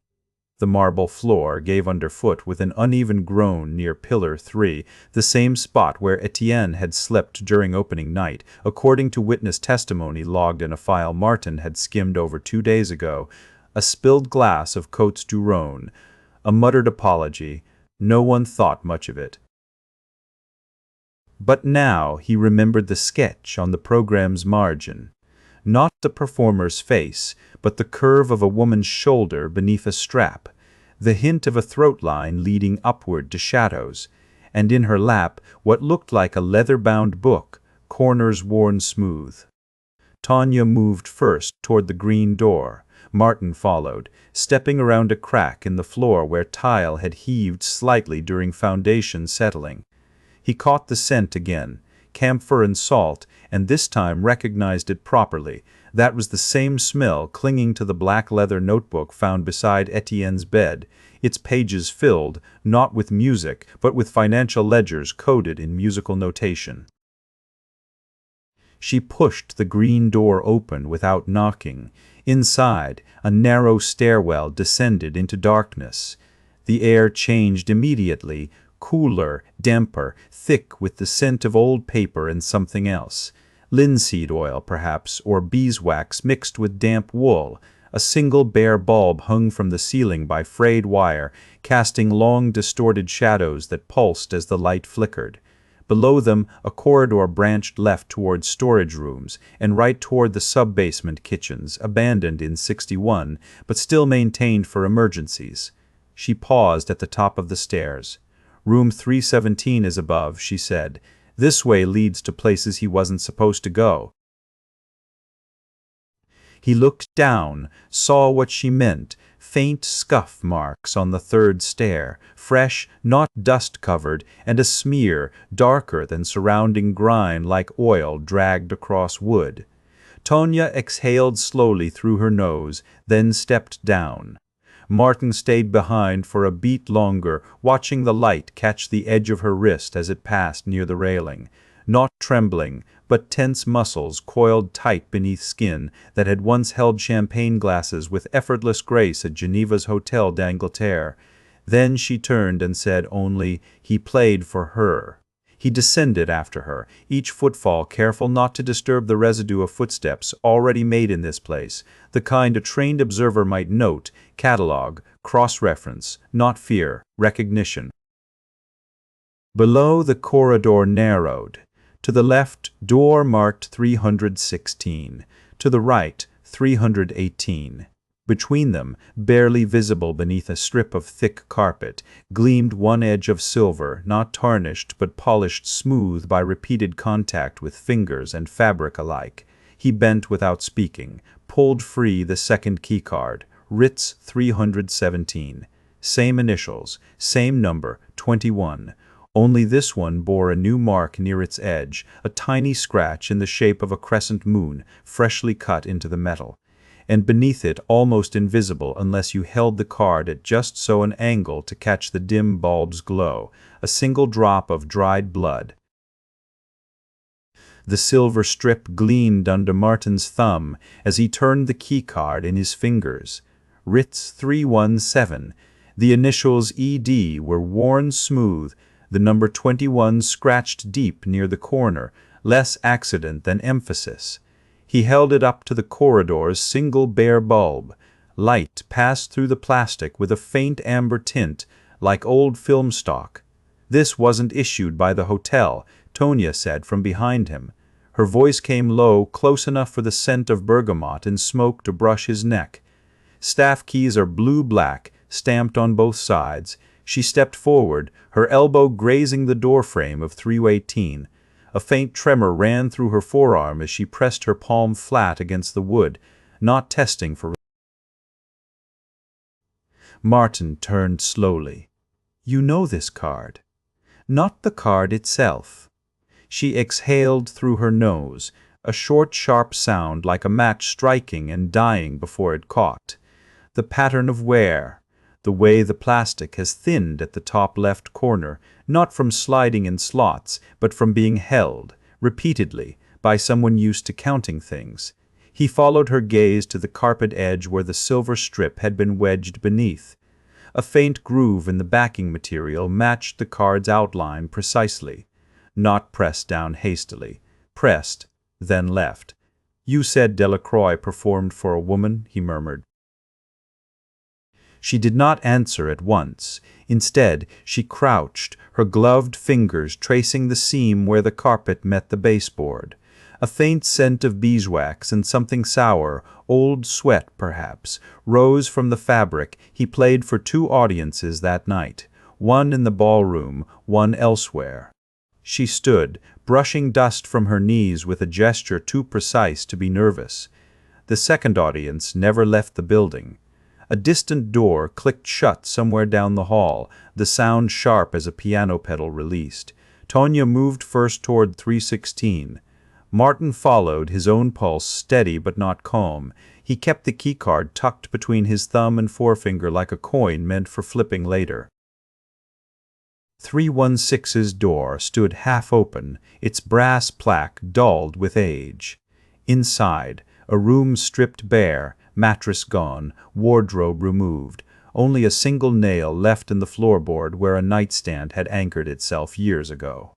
The marble floor gave underfoot with an uneven groan near Pillar 3, the same spot where Etienne had slept during opening night, according to witness testimony logged in a file Martin had skimmed over 2 days ago. A spilled glass of Côtes du Rhône, a muttered apology. No one thought much of it. But now he remembered the sketch on the program's margin. Not the performer's face, but the curve of a woman's shoulder beneath a strap, the hint of a throat line leading upward to shadows, and in her lap what looked like a leather-bound book, corners worn smooth. Tanya moved first toward the green door. Martin followed, stepping around a crack in the floor where tile had heaved slightly during foundation settling. He caught the scent again, camphor and salt, and this time recognized it properly. That was the same smell clinging to the black leather notebook found beside Etienne's bed, its pages filled, not with music, but with financial ledgers coded in musical notation. She pushed the green door open without knocking. Inside, a narrow stairwell descended into darkness. The air changed immediately, cooler, damper, thick with the scent of old paper and something else. Linseed oil, perhaps, or beeswax mixed with damp wool. A single bare bulb hung from the ceiling by frayed wire, casting long distorted shadows that pulsed as the light flickered. Below them, a corridor branched left toward storage rooms, and right toward the sub-basement kitchens, abandoned in '61, but still maintained for emergencies. She paused at the top of the stairs. "Room 317 is above," she said. "This way leads to places he wasn't supposed to go." He looked down, saw what she meant, faint scuff marks on the third stair, fresh, not dust-covered, and a smear, darker than surrounding grime like oil dragged across wood. Tonya exhaled slowly through her nose, then stepped down. Martin stayed behind for a beat longer, watching the light catch the edge of her wrist as it passed near the railing. Not trembling, but tense muscles coiled tight beneath skin that had once held champagne glasses with effortless grace at Geneva's Hotel d'Angleterre. Then she turned and said only, "He played for her." He descended after her, each footfall careful not to disturb the residue of footsteps already made in this place, the kind a trained observer might note, catalog, cross-reference, not fear, recognition. Below, the corridor narrowed. To the left, door marked 316. To the right, 318. Between them, barely visible beneath a strip of thick carpet, gleamed one edge of silver, not tarnished but polished smooth by repeated contact with fingers and fabric alike. He bent without speaking, pulled free the second keycard, Ritz 317. Same initials, same number, 21. Only this one bore a new mark near its edge, a tiny scratch in the shape of a crescent moon, freshly cut into the metal. And beneath it, almost invisible unless you held the card at just so an angle to catch the dim bulb's glow, a single drop of dried blood. The silver strip gleamed under Martin's thumb as he turned the keycard in his fingers. Ritz 317. The initials ED were worn smooth, the number 21 scratched deep near the corner, less accident than emphasis. He held it up to the corridor's single bare bulb. Light passed through the plastic with a faint amber tint, like old film stock. "This wasn't issued by the hotel," Tonya said from behind him. Her voice came low, close enough for the scent of bergamot and smoke to brush his neck. "Staff keys are blue-black, stamped on both sides." She stepped forward, her elbow grazing the doorframe of 318. A faint tremor ran through her forearm as she pressed her palm flat against the wood, not testing for. Martin turned slowly. "You know this card." "Not the card itself." She exhaled through her nose. a short, sharp sound like a match striking and dying before it caught. The pattern of wear, the way the plastic has thinned at the top left corner, not from sliding in slots, but from being held, repeatedly, by someone used to counting things. He followed her gaze to the carpet edge where the silver strip had been wedged beneath. A faint groove in the backing material matched the card's outline precisely. Not pressed down hastily. Pressed, then left. "You said Delacroix performed for a woman," he murmured. She did not answer at once. Instead, she crouched, her gloved fingers tracing the seam where the carpet met the baseboard. A faint scent of beeswax and something sour, old sweat perhaps, rose from the fabric. He played for 2 audiences that night, one in the ballroom, one elsewhere. She stood, brushing dust from her knees with a gesture too precise to be nervous. The second audience never left the building. A distant door clicked shut somewhere down the hall, the sound sharp as a piano pedal released. Tonya moved first toward 316. Martin followed, his own pulse steady but not calm. He kept the keycard tucked between his thumb and forefinger like a coin meant for flipping later. 316's door stood half open, its brass plaque dulled with age. Inside, a room stripped bare, mattress gone, wardrobe removed, only a single nail left in the floorboard where a nightstand had anchored itself years ago.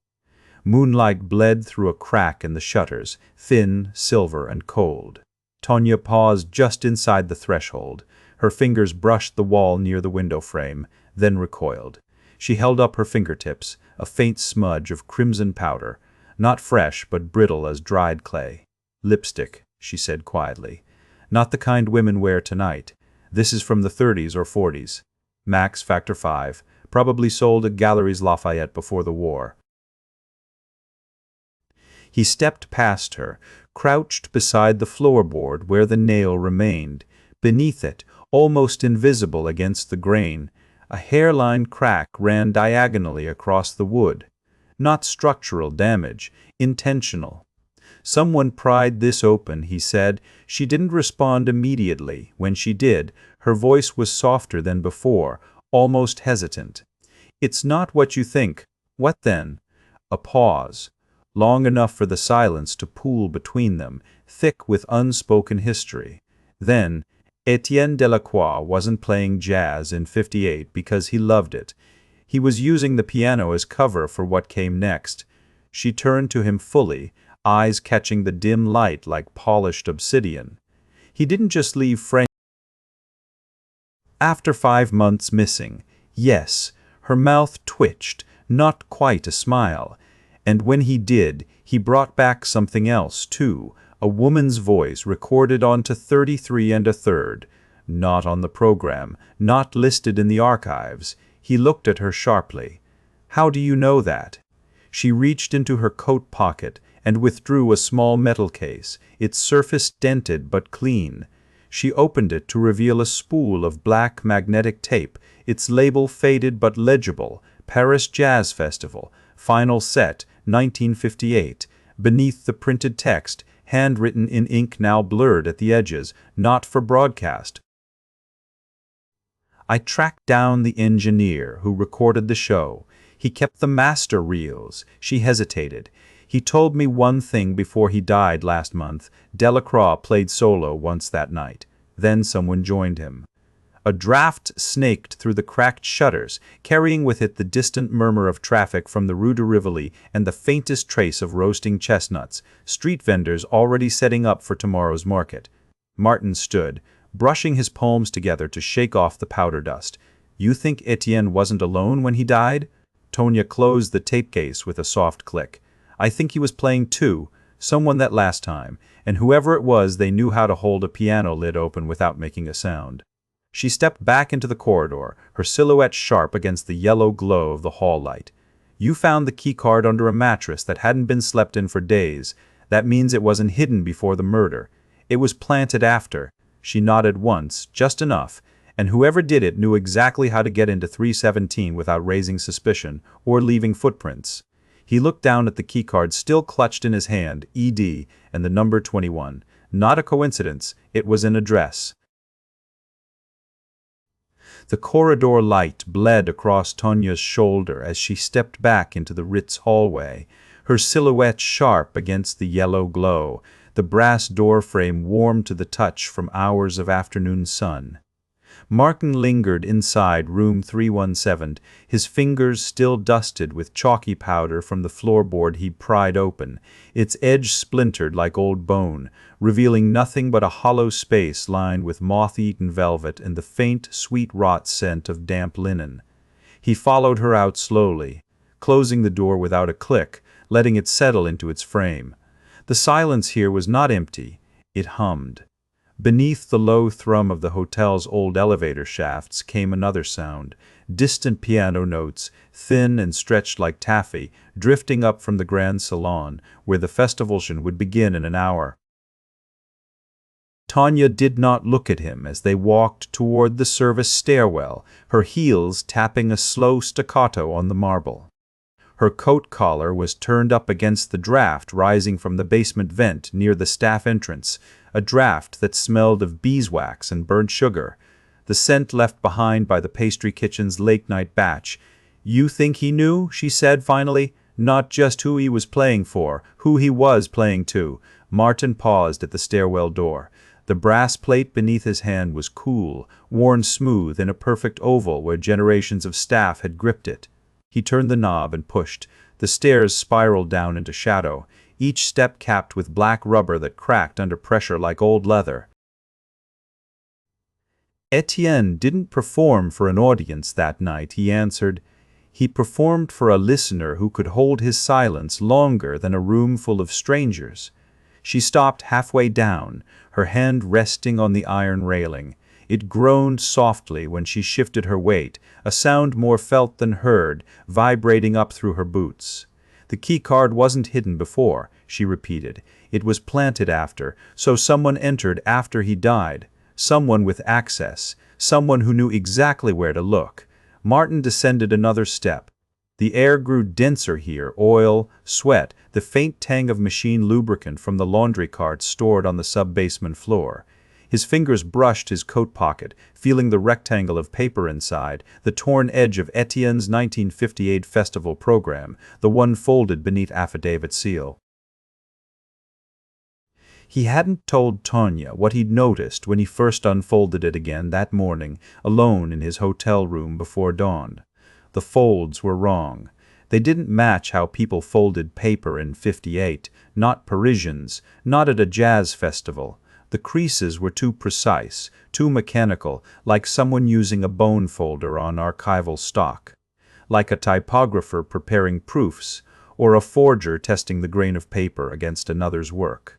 Moonlight bled through a crack in the shutters, thin, silver, and cold. Tonya paused just inside the threshold. Her fingers brushed the wall near the window frame, then recoiled. She held up her fingertips, a faint smudge of crimson powder, not fresh but brittle as dried clay. "Lipstick," she said quietly. "Not the kind women wear tonight. This is from the 30s or 40s. Max Factor 5, probably sold at Galeries Lafayette before the war." He stepped past her, crouched beside the floorboard where the nail remained. Beneath it, almost invisible against the grain, a hairline crack ran diagonally across the wood. Not structural damage, intentional. Someone pried this open, he said. She didn't respond immediately. When she did, her voice was softer than before, almost hesitant. "It's not what you think." "What then?" A pause. Long enough for the silence to pool between them, thick with unspoken history. Then, Etienne Delacroix wasn't playing jazz in '58 because he loved it. He was using the piano as cover for what came next. She turned to him fully, eyes catching the dim light like polished obsidian. He didn't just leave French. After 5 months missing, yes, her mouth twitched, not quite a smile. And when he did, he brought back something else, too, a woman's voice recorded onto 33 1/3, not on the program, not listed in the archives. He looked at her sharply. "How do you know that?" She reached into her coat pocket and withdrew a small metal case, its surface dented but clean. She opened it to reveal a spool of black magnetic tape, its label faded but legible, Paris Jazz Festival, Final Set, 1958, beneath the printed text, handwritten in ink now blurred at the edges, "Not for broadcast." I tracked down the engineer who recorded the show. He kept the master reels. She hesitated. "He told me one thing before he died last month. Delacroix played solo once that night. Then someone joined him." A draft snaked through the cracked shutters, carrying with it the distant murmur of traffic from the Rue de Rivoli and the faintest trace of roasting chestnuts, street vendors already setting up for tomorrow's market. Martin stood, brushing his palms together to shake off the powder dust. "You think Etienne wasn't alone when he died?" Tonya closed the tape case with a soft click. "I think he was playing too, someone that last time, and whoever it was, they knew how to hold a piano lid open without making a sound." She stepped back into the corridor, her silhouette sharp against the yellow glow of the hall light. "You found the keycard under a mattress that hadn't been slept in for days. That means it wasn't hidden before the murder. It was planted after." She nodded once, just enough, and whoever did it knew exactly how to get into 317 without raising suspicion or leaving footprints. He looked down at the keycard still clutched in his hand, ED, and the number 21. Not a coincidence, it was an address. The corridor light bled across Tanya's shoulder as she stepped back into the Ritz hallway, her silhouette sharp against the yellow glow, the brass doorframe warm to the touch from hours of afternoon sun. Martin lingered inside room 317, his fingers still dusted with chalky powder from the floorboard he'd pried open, its edge splintered like old bone, revealing nothing but a hollow space lined with moth-eaten velvet and the faint, sweet rot scent of damp linen. He followed her out slowly, closing the door without a click, letting it settle into its frame. The silence here was not empty, it hummed. Beneath the low thrum of the hotel's old elevator shafts came another sound, distant piano notes, thin and stretched like taffy, drifting up from the grand salon, where the festival would begin in an hour. Tanya did not look at him as they walked toward the service stairwell, her heels tapping a slow staccato on the marble. Her coat collar was turned up against the draft rising from the basement vent near the staff entrance, a draft that smelled of beeswax and burnt sugar, the scent left behind by the pastry kitchen's late-night batch. "You think he knew?" she said finally. "Not just who he was playing for, who he was playing to." Martin paused at the stairwell door. The brass plate beneath his hand was cool, worn smooth in a perfect oval where generations of staff had gripped it. He turned the knob and pushed. The stairs spiraled down into shadow, each step capped with black rubber that cracked under pressure like old leather. Etienne didn't perform for an audience that night, he answered. He performed for a listener who could hold his silence longer than a room full of strangers. She stopped halfway down, her hand resting on the iron railing. It groaned softly when she shifted her weight, a sound more felt than heard, vibrating up through her boots. "The key card wasn't hidden before," she repeated. "It was planted after, so someone entered after he died. Someone with access, someone who knew exactly where to look." Martin descended another step. The air grew denser here, oil, sweat, the faint tang of machine lubricant from the laundry carts stored on the sub-basement floor. His fingers brushed his coat pocket, feeling the rectangle of paper inside, the torn edge of Etienne's 1958 festival program, the one folded beneath affidavit seal. He hadn't told Tanya what he'd noticed when he first unfolded it again that morning, alone in his hotel room before dawn. The folds were wrong. They didn't match how people folded paper in '58, not Parisians, not at a jazz festival. The creases were too precise, too mechanical, like someone using a bone folder on archival stock. Like a typographer preparing proofs, or a forger testing the grain of paper against another's work.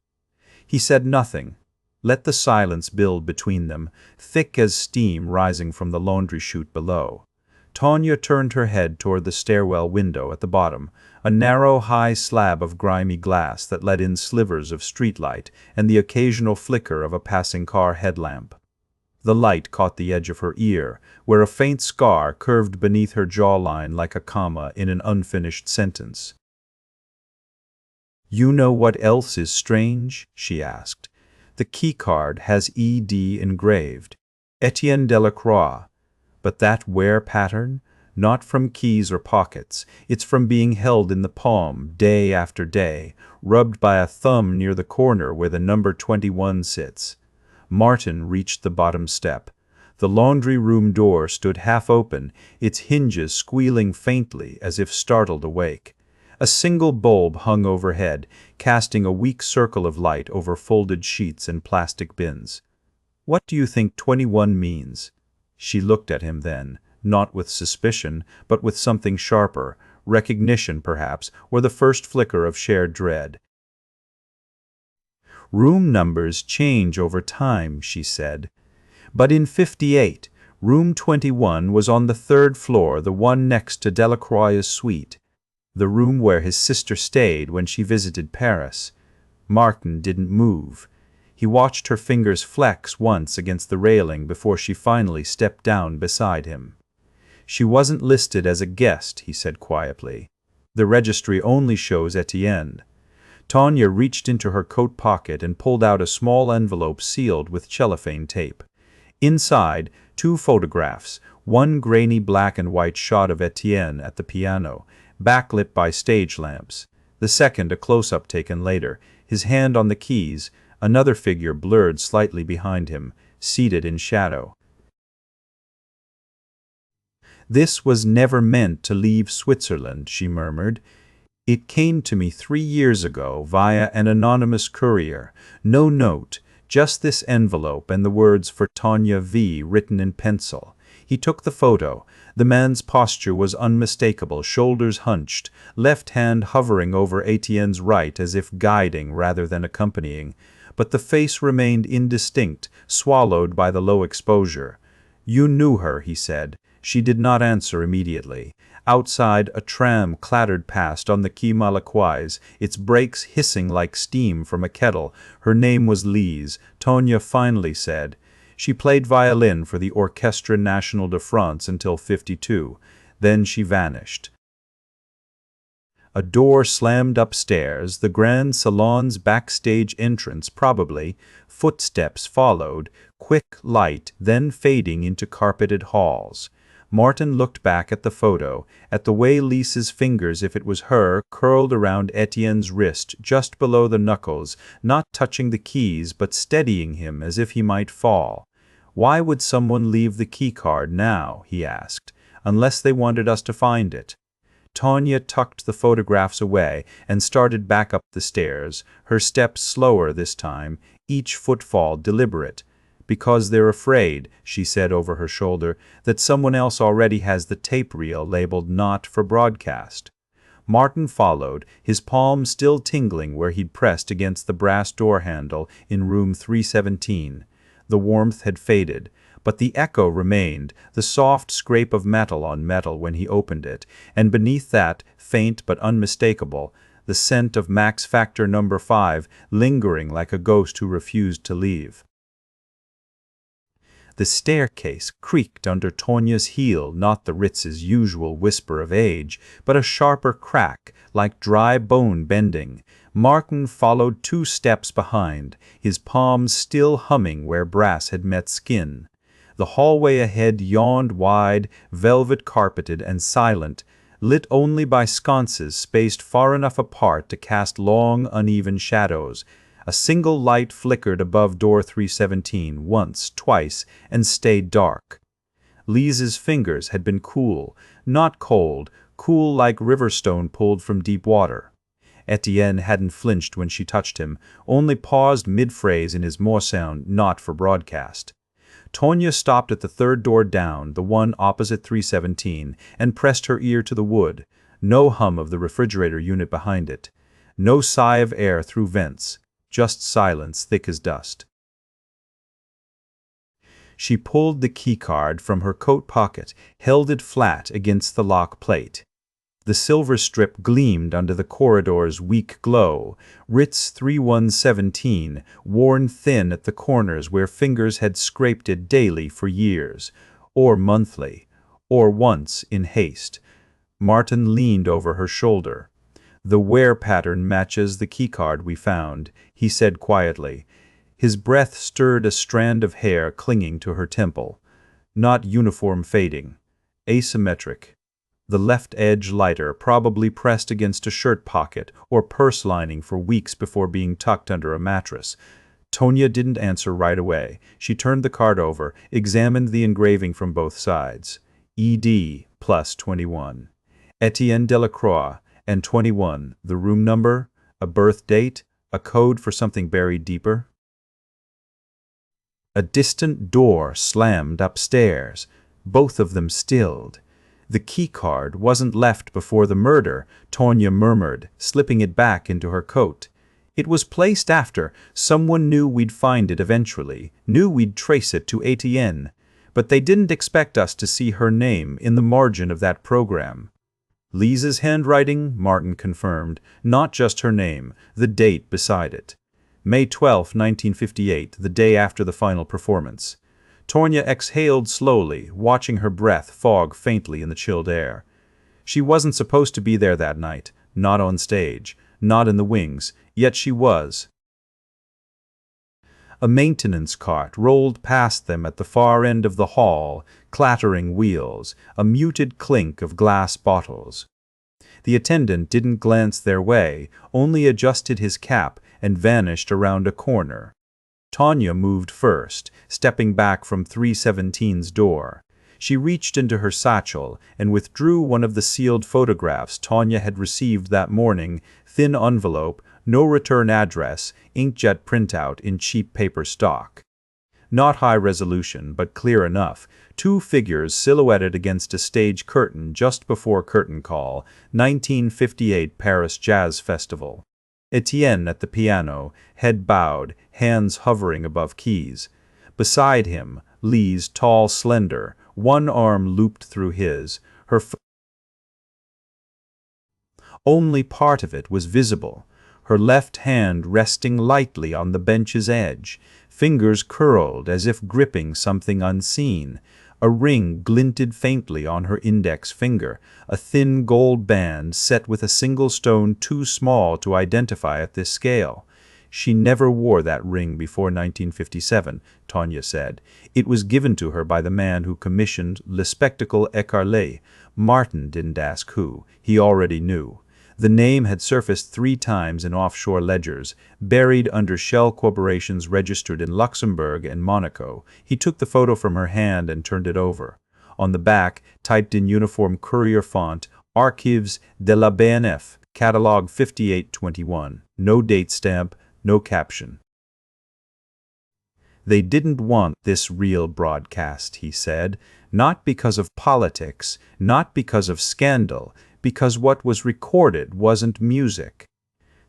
He said nothing. Let the silence build between them, thick as steam rising from the laundry chute below. Tanya turned her head toward the stairwell window at the bottom, a narrow, high slab of grimy glass that let in slivers of streetlight and the occasional flicker of a passing car headlamp. The light caught the edge of her ear, where a faint scar curved beneath her jawline like a comma in an unfinished sentence. "You know what else is strange?" she asked. "The keycard has ED engraved. Etienne Delacroix. But that wear pattern? Not from keys or pockets. It's from being held in the palm day after day, rubbed by a thumb near the corner where the number 21 sits." Martin reached the bottom step. The laundry room door stood half open, its hinges squealing faintly as if startled awake. A single bulb hung overhead, casting a weak circle of light over folded sheets and plastic bins. "What do you think 21 means?" She looked at him then, not with suspicion, but with something sharper, recognition perhaps, or the first flicker of shared dread. "Room numbers change over time," she said. "But in '58, room 21 was on the third floor, the one next to Delacroix's suite, the room where his sister stayed when she visited Paris." Martin didn't move. He watched her fingers flex once against the railing before she finally stepped down beside him. "She wasn't listed as a guest," he said quietly. The registry only shows Etienne. Tanya reached into her coat pocket and pulled out a small envelope sealed with cellophane tape. Inside, 2 photographs, one grainy black and white shot of Etienne at the piano, backlit by stage lamps. The second a close-up taken later, his hand on the keys, another figure blurred slightly behind him, seated in shadow. "This was never meant to leave Switzerland," she murmured. "It came to me 3 years ago via an anonymous courier. No note, just this envelope and the words for Tanya V written in pencil." He took the photo. The man's posture was unmistakable, shoulders hunched, left hand hovering over Etienne's right as if guiding rather than accompanying. But the face remained indistinct, swallowed by the low exposure. "You knew her," he said. She did not answer immediately. Outside, a tram clattered past on the Quai Malaquais, its brakes hissing like steam from a kettle. Her name was Lise, Tonya finally said. She played violin for the Orchestre National de France until 52. Then she vanished. A door slammed upstairs, the Grand Salon's backstage entrance probably. Footsteps followed, quick, light, then fading into carpeted halls. Martin looked back at the photo, at the way Lise's fingers, if it was her, curled around Etienne's wrist just below the knuckles, not touching the keys but steadying him as if he might fall. "Why would someone leave the keycard now?" he asked, "unless they wanted us to find it." Tanya tucked the photographs away and started back up the stairs, her steps slower this time, each footfall deliberate. "Because they're afraid," she said over her shoulder, "that someone else already has the tape reel labeled not for broadcast." Martin followed, his palm still tingling where he'd pressed against the brass door handle in room 317. The warmth had faded, but the echo remained, the soft scrape of metal on metal when he opened it, and beneath that, faint but unmistakable, the scent of Max Factor No. 5 lingering like a ghost who refused to leave. The staircase creaked under Tonya's heel, not the Ritz's usual whisper of age, but a sharper crack, like dry bone bending. Martin followed 2 steps behind, his palms still humming where brass had met skin. The hallway ahead yawned wide, velvet-carpeted and silent, lit only by sconces spaced far enough apart to cast long, uneven shadows. A single light flickered above door 317 once, twice, and stayed dark. Lise's fingers had been cool, not cold, cool like river stone pulled from deep water. Etienne hadn't flinched when she touched him, only paused mid-phrase in his more sound, not for broadcast. Tonya stopped at the 3rd door down, the one opposite 317, and pressed her ear to the wood. No hum of the refrigerator unit behind it. No sigh of air through vents. Just silence thick as dust. She pulled the keycard from her coat pocket, held it flat against the lock plate. The silver strip gleamed under the corridor's weak glow. Ritz 3117, worn thin at the corners where fingers had scraped it daily for years, or monthly, or once in haste. Martin leaned over her shoulder. "The wear pattern matches the keycard we found," he said quietly. His breath stirred a strand of hair clinging to her temple. Not uniform fading. Asymmetric. The left edge lighter, probably pressed against a shirt pocket or purse lining for weeks before being tucked under a mattress. Tonya didn't answer right away. She turned the card over, examined the engraving from both sides. ED plus 21. Etienne Delacroix. And 21, the room number, a birth date, a code for something buried deeper. A distant door slammed upstairs, both of them stilled. "The keycard wasn't left before the murder," Tonya murmured, slipping it back into her coat. "It was placed after. Someone knew we'd find it eventually, knew we'd trace it to Etienne. But they didn't expect us to see her name in the margin of that program." Lise's handwriting, Martin confirmed, not just her name, the date beside it. May 12, 1958, the day after the final performance. Tonya exhaled slowly, watching her breath fog faintly in the chilled air. She wasn't supposed to be there that night, not on stage, not in the wings, yet she was. A maintenance cart rolled past them at the far end of the hall, clattering wheels, a muted clink of glass bottles. The attendant didn't glance their way, only adjusted his cap and vanished around a corner. Tanya moved first, stepping back from 317's door. She reached into her satchel and withdrew one of the sealed photographs Tanya had received that morning, thin envelope, no return address, inkjet printout in cheap paper stock. Not high resolution, but clear enough. Two figures silhouetted against a stage curtain just before curtain call, 1958 Paris Jazz Festival. Etienne at the piano, head bowed, hands hovering above keys. Beside him, Lise, tall, slender, one arm looped through his, her only part of it was visible, her left hand resting lightly on the bench's edge, fingers curled as if gripping something unseen. A ring glinted faintly on her index finger, a thin gold band set with a single stone too small to identify at this scale. She never wore that ring before 1957, Tanya said. It was given to her by the man who commissioned Le Spectacle Écarlé. Martin didn't ask who. He already knew. The name had surfaced 3 times in offshore ledgers, buried under shell corporations registered in Luxembourg and Monaco. He took the photo from her hand and turned it over. On the back, typed in uniform courier font, Archives de la BNF, Catalogue 5821. No date stamp, no caption. They didn't want this real broadcast, he said, not because of politics, not because of scandal, because what was recorded wasn't music.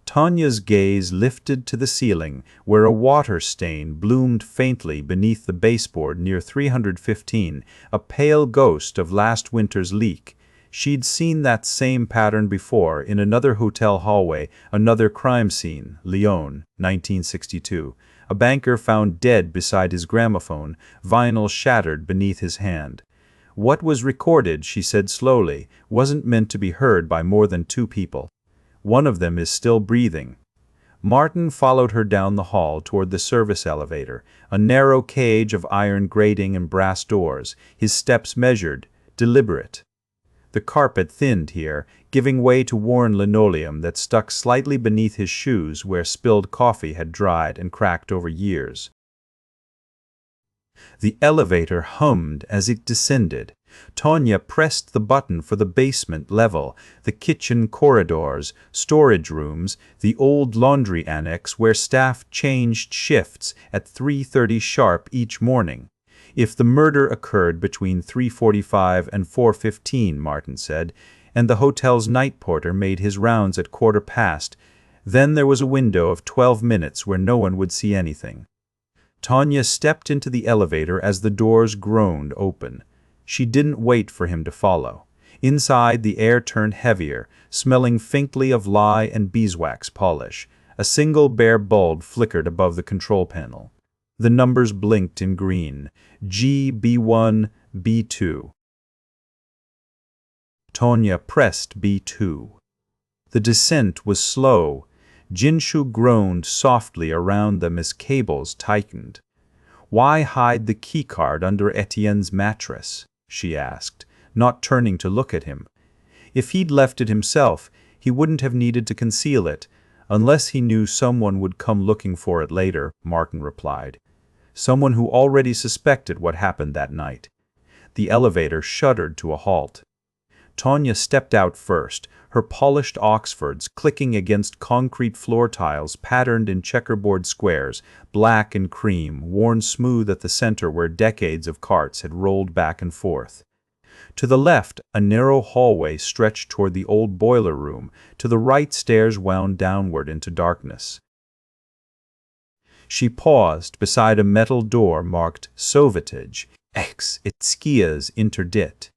Tanya's gaze lifted to the ceiling, where a water stain bloomed faintly beneath the baseboard near 315, a pale ghost of last winter's leak. She'd seen that same pattern before in another hotel hallway, another crime scene, Lyon, 1962. A banker found dead beside his gramophone, vinyl shattered beneath his hand. What was recorded, she said slowly, wasn't meant to be heard by more than 2 people. One of them is still breathing. Martin followed her down the hall toward the service elevator, a narrow cage of iron grating and brass doors, his steps measured, deliberate. The carpet thinned here, giving way to worn linoleum that stuck slightly beneath his shoes where spilled coffee had dried and cracked over years. The elevator hummed as it descended. Tanya pressed the button for the basement level, the kitchen corridors, storage rooms, the old laundry annex where staff changed shifts at 3:30 sharp each morning. If the murder occurred between 3:45 and 4:15, Martin said, and the hotel's night porter made his rounds at 1:15, then there was a window of 12 minutes where no one would see anything. Tanya stepped into the elevator as the doors groaned open. She didn't wait for him to follow. Inside, the air turned heavier, smelling faintly of lye and beeswax polish. A single bare bulb flickered above the control panel. The numbers blinked in green. G, B1, B2. Tanya pressed B2. The descent was slow. Jinshu groaned softly around them as cables tightened. "Why hide the keycard under Etienne's mattress?" she asked, not turning to look at him. If he'd left it himself, he wouldn't have needed to conceal it, unless he knew someone would come looking for it later, Martin replied. Someone who already suspected what happened that night. The elevator shuddered to a halt. Tanya stepped out first, her polished Oxfords clicking against concrete floor tiles patterned in checkerboard squares, black and cream, worn smooth at the center where decades of carts had rolled back and forth. To the left, a narrow hallway stretched toward the old boiler room. To the right, stairs wound downward into darkness. She paused beside a metal door marked Sauvetage, ex Itskias interdit.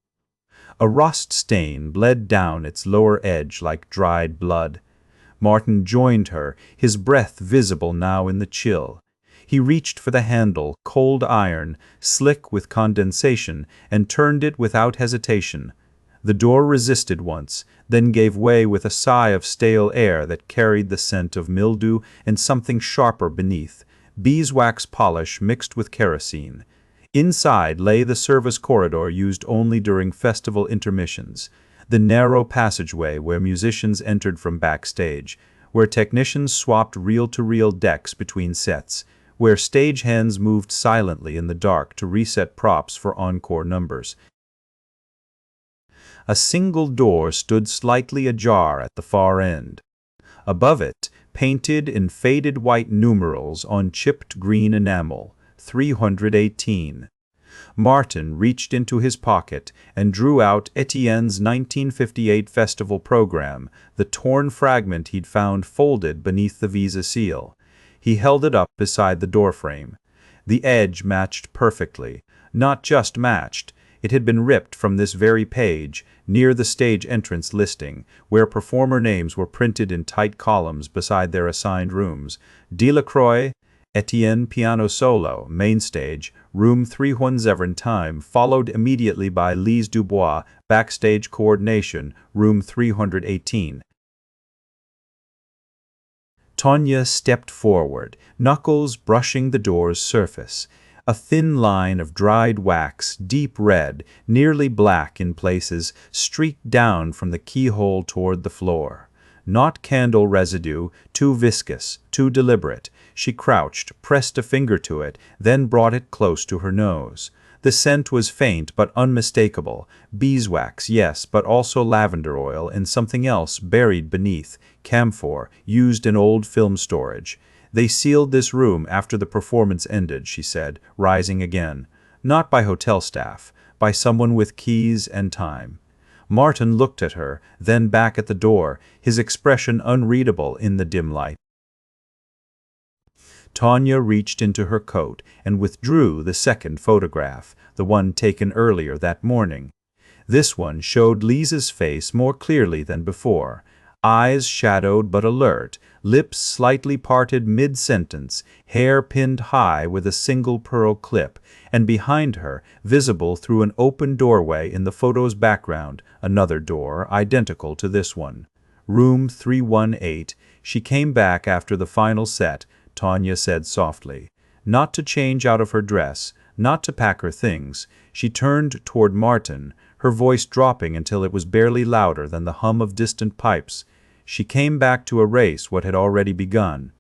A rust stain bled down its lower edge like dried blood. Martin joined her, his breath visible now in the chill. He reached for the handle, cold iron, slick with condensation, and turned it without hesitation. The door resisted once, then gave way with a sigh of stale air that carried the scent of mildew and something sharper beneath, beeswax polish mixed with kerosene. Inside lay the service corridor used only during festival intermissions, the narrow passageway where musicians entered from backstage, where technicians swapped reel-to-reel decks between sets, where stagehands moved silently in the dark to reset props for encore numbers. A single door stood slightly ajar at the far end. Above it, painted in faded white numerals on chipped green enamel, 318. Martin reached into his pocket and drew out Etienne's 1958 festival program, the torn fragment he'd found folded beneath the visa seal. He held it up beside the doorframe. The edge matched perfectly. Not just matched, it had been ripped from this very page, near the stage entrance listing, where performer names were printed in tight columns beside their assigned rooms. Delacroix, Etienne piano solo, main stage, room 317 time, followed immediately by Lise Dubois, backstage coordination, room 318. Tonya stepped forward, knuckles brushing the door's surface. A thin line of dried wax, deep red, nearly black in places, streaked down from the keyhole toward the floor. Not candle residue, too viscous, too deliberate. She crouched, pressed a finger to it, then brought it close to her nose. The scent was faint but unmistakable. Beeswax, yes, but also lavender oil and something else buried beneath, camphor, used in old film storage. They sealed this room after the performance ended, she said, rising again. Not by hotel staff, by someone with keys and time. Martin looked at her, then back at the door, his expression unreadable in the dim light. Tonya reached into her coat and withdrew the second photograph, the one taken earlier that morning. This one showed Lisa's face more clearly than before. Eyes shadowed but alert, lips slightly parted mid-sentence, hair pinned high with a single pearl clip, and behind her, visible through an open doorway in the photo's background, another door identical to this one. Room 318. She came back after the final set, Tonya said softly. Not to change out of her dress, not to pack her things. She turned toward Martin, her voice dropping until it was barely louder than the hum of distant pipes. She came back to erase what had already begun.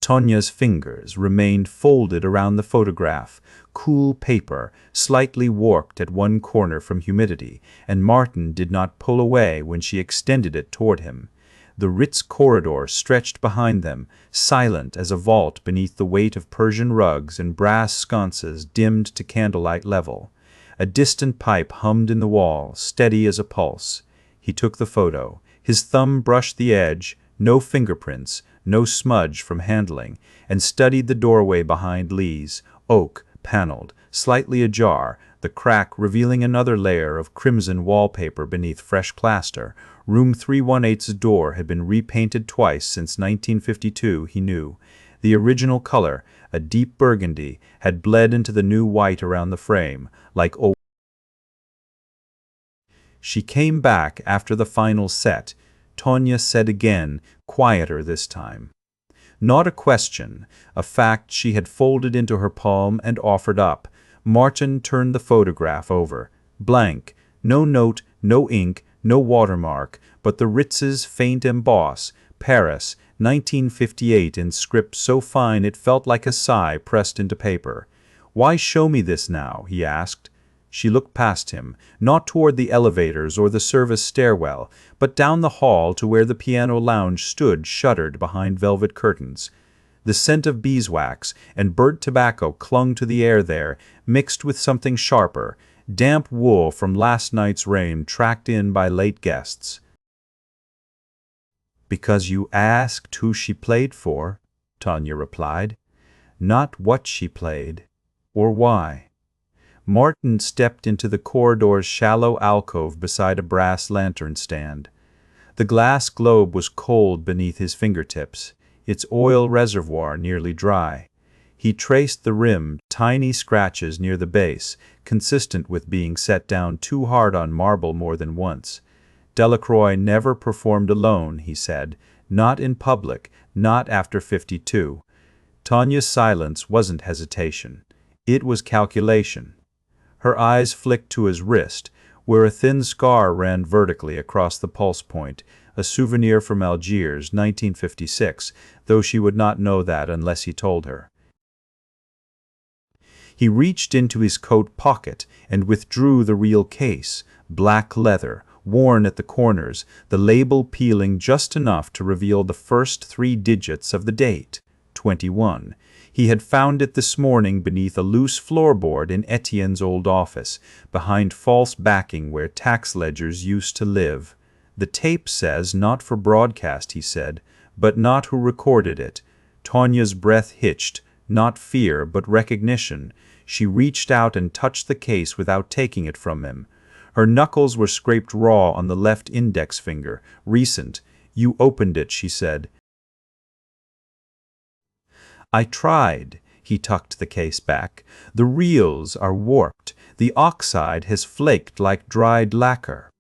Tonya's fingers remained folded around the photograph, cool paper, slightly warped at one corner from humidity, and Martin did not pull away when she extended it toward him. The Ritz corridor stretched behind them, silent as a vault beneath the weight of Persian rugs and brass sconces dimmed to candlelight level. A distant pipe hummed in the wall, steady as a pulse. He took the photo. His thumb brushed the edge, no fingerprints, no smudge from handling, and studied the doorway behind Lise, oak, paneled, slightly ajar, the crack revealing another layer of crimson wallpaper beneath fresh plaster. Room 318's door had been repainted twice since 1952, he knew. The original color, a deep burgundy, had bled into the new white around the frame, like old. She came back after the final set, Tonya said again, quieter this time. Not a question, a fact she had folded into her palm and offered up. Martin turned the photograph over. Blank, no note, no ink, no watermark, but the Ritz's faint emboss, Paris, 1958 in script so fine it felt like a sigh pressed into paper. Why show me this now? He asked. She looked past him, not toward the elevators or the service stairwell, but down the hall to where the piano lounge stood shuttered behind velvet curtains. The scent of beeswax and burnt tobacco clung to the air there, mixed with something sharper, damp wool from last night's rain tracked in by late guests. "Because you asked who she played for," Tonya replied. "Not what she played, or why." Martin stepped into the corridor's shallow alcove beside a brass lantern stand. The glass globe was cold beneath his fingertips, its oil reservoir nearly dry. He traced the rim, tiny scratches near the base, consistent with being set down too hard on marble more than once. Delacroix never performed alone, he said, not in public, not after 52. Tanya's silence wasn't hesitation. It was calculation. Her eyes flicked to his wrist, where a thin scar ran vertically across the pulse point, a souvenir from Algiers, 1956, though she would not know that unless he told her. He reached into his coat pocket and withdrew the real case, black leather, worn at the corners, the label peeling just enough to reveal the first 3 digits of the date, 21. He had found it this morning beneath a loose floorboard in Etienne's old office, behind false backing where tax ledgers used to live. The tape says not for broadcast, he said, but not who recorded it. Tanya's breath hitched, not fear, but recognition. She reached out and touched the case without taking it from him. Her knuckles were scraped raw on the left index finger. Recent. You opened it, she said. I tried. He tucked the case back. The reels are warped. The oxide has flaked like dried lacquer.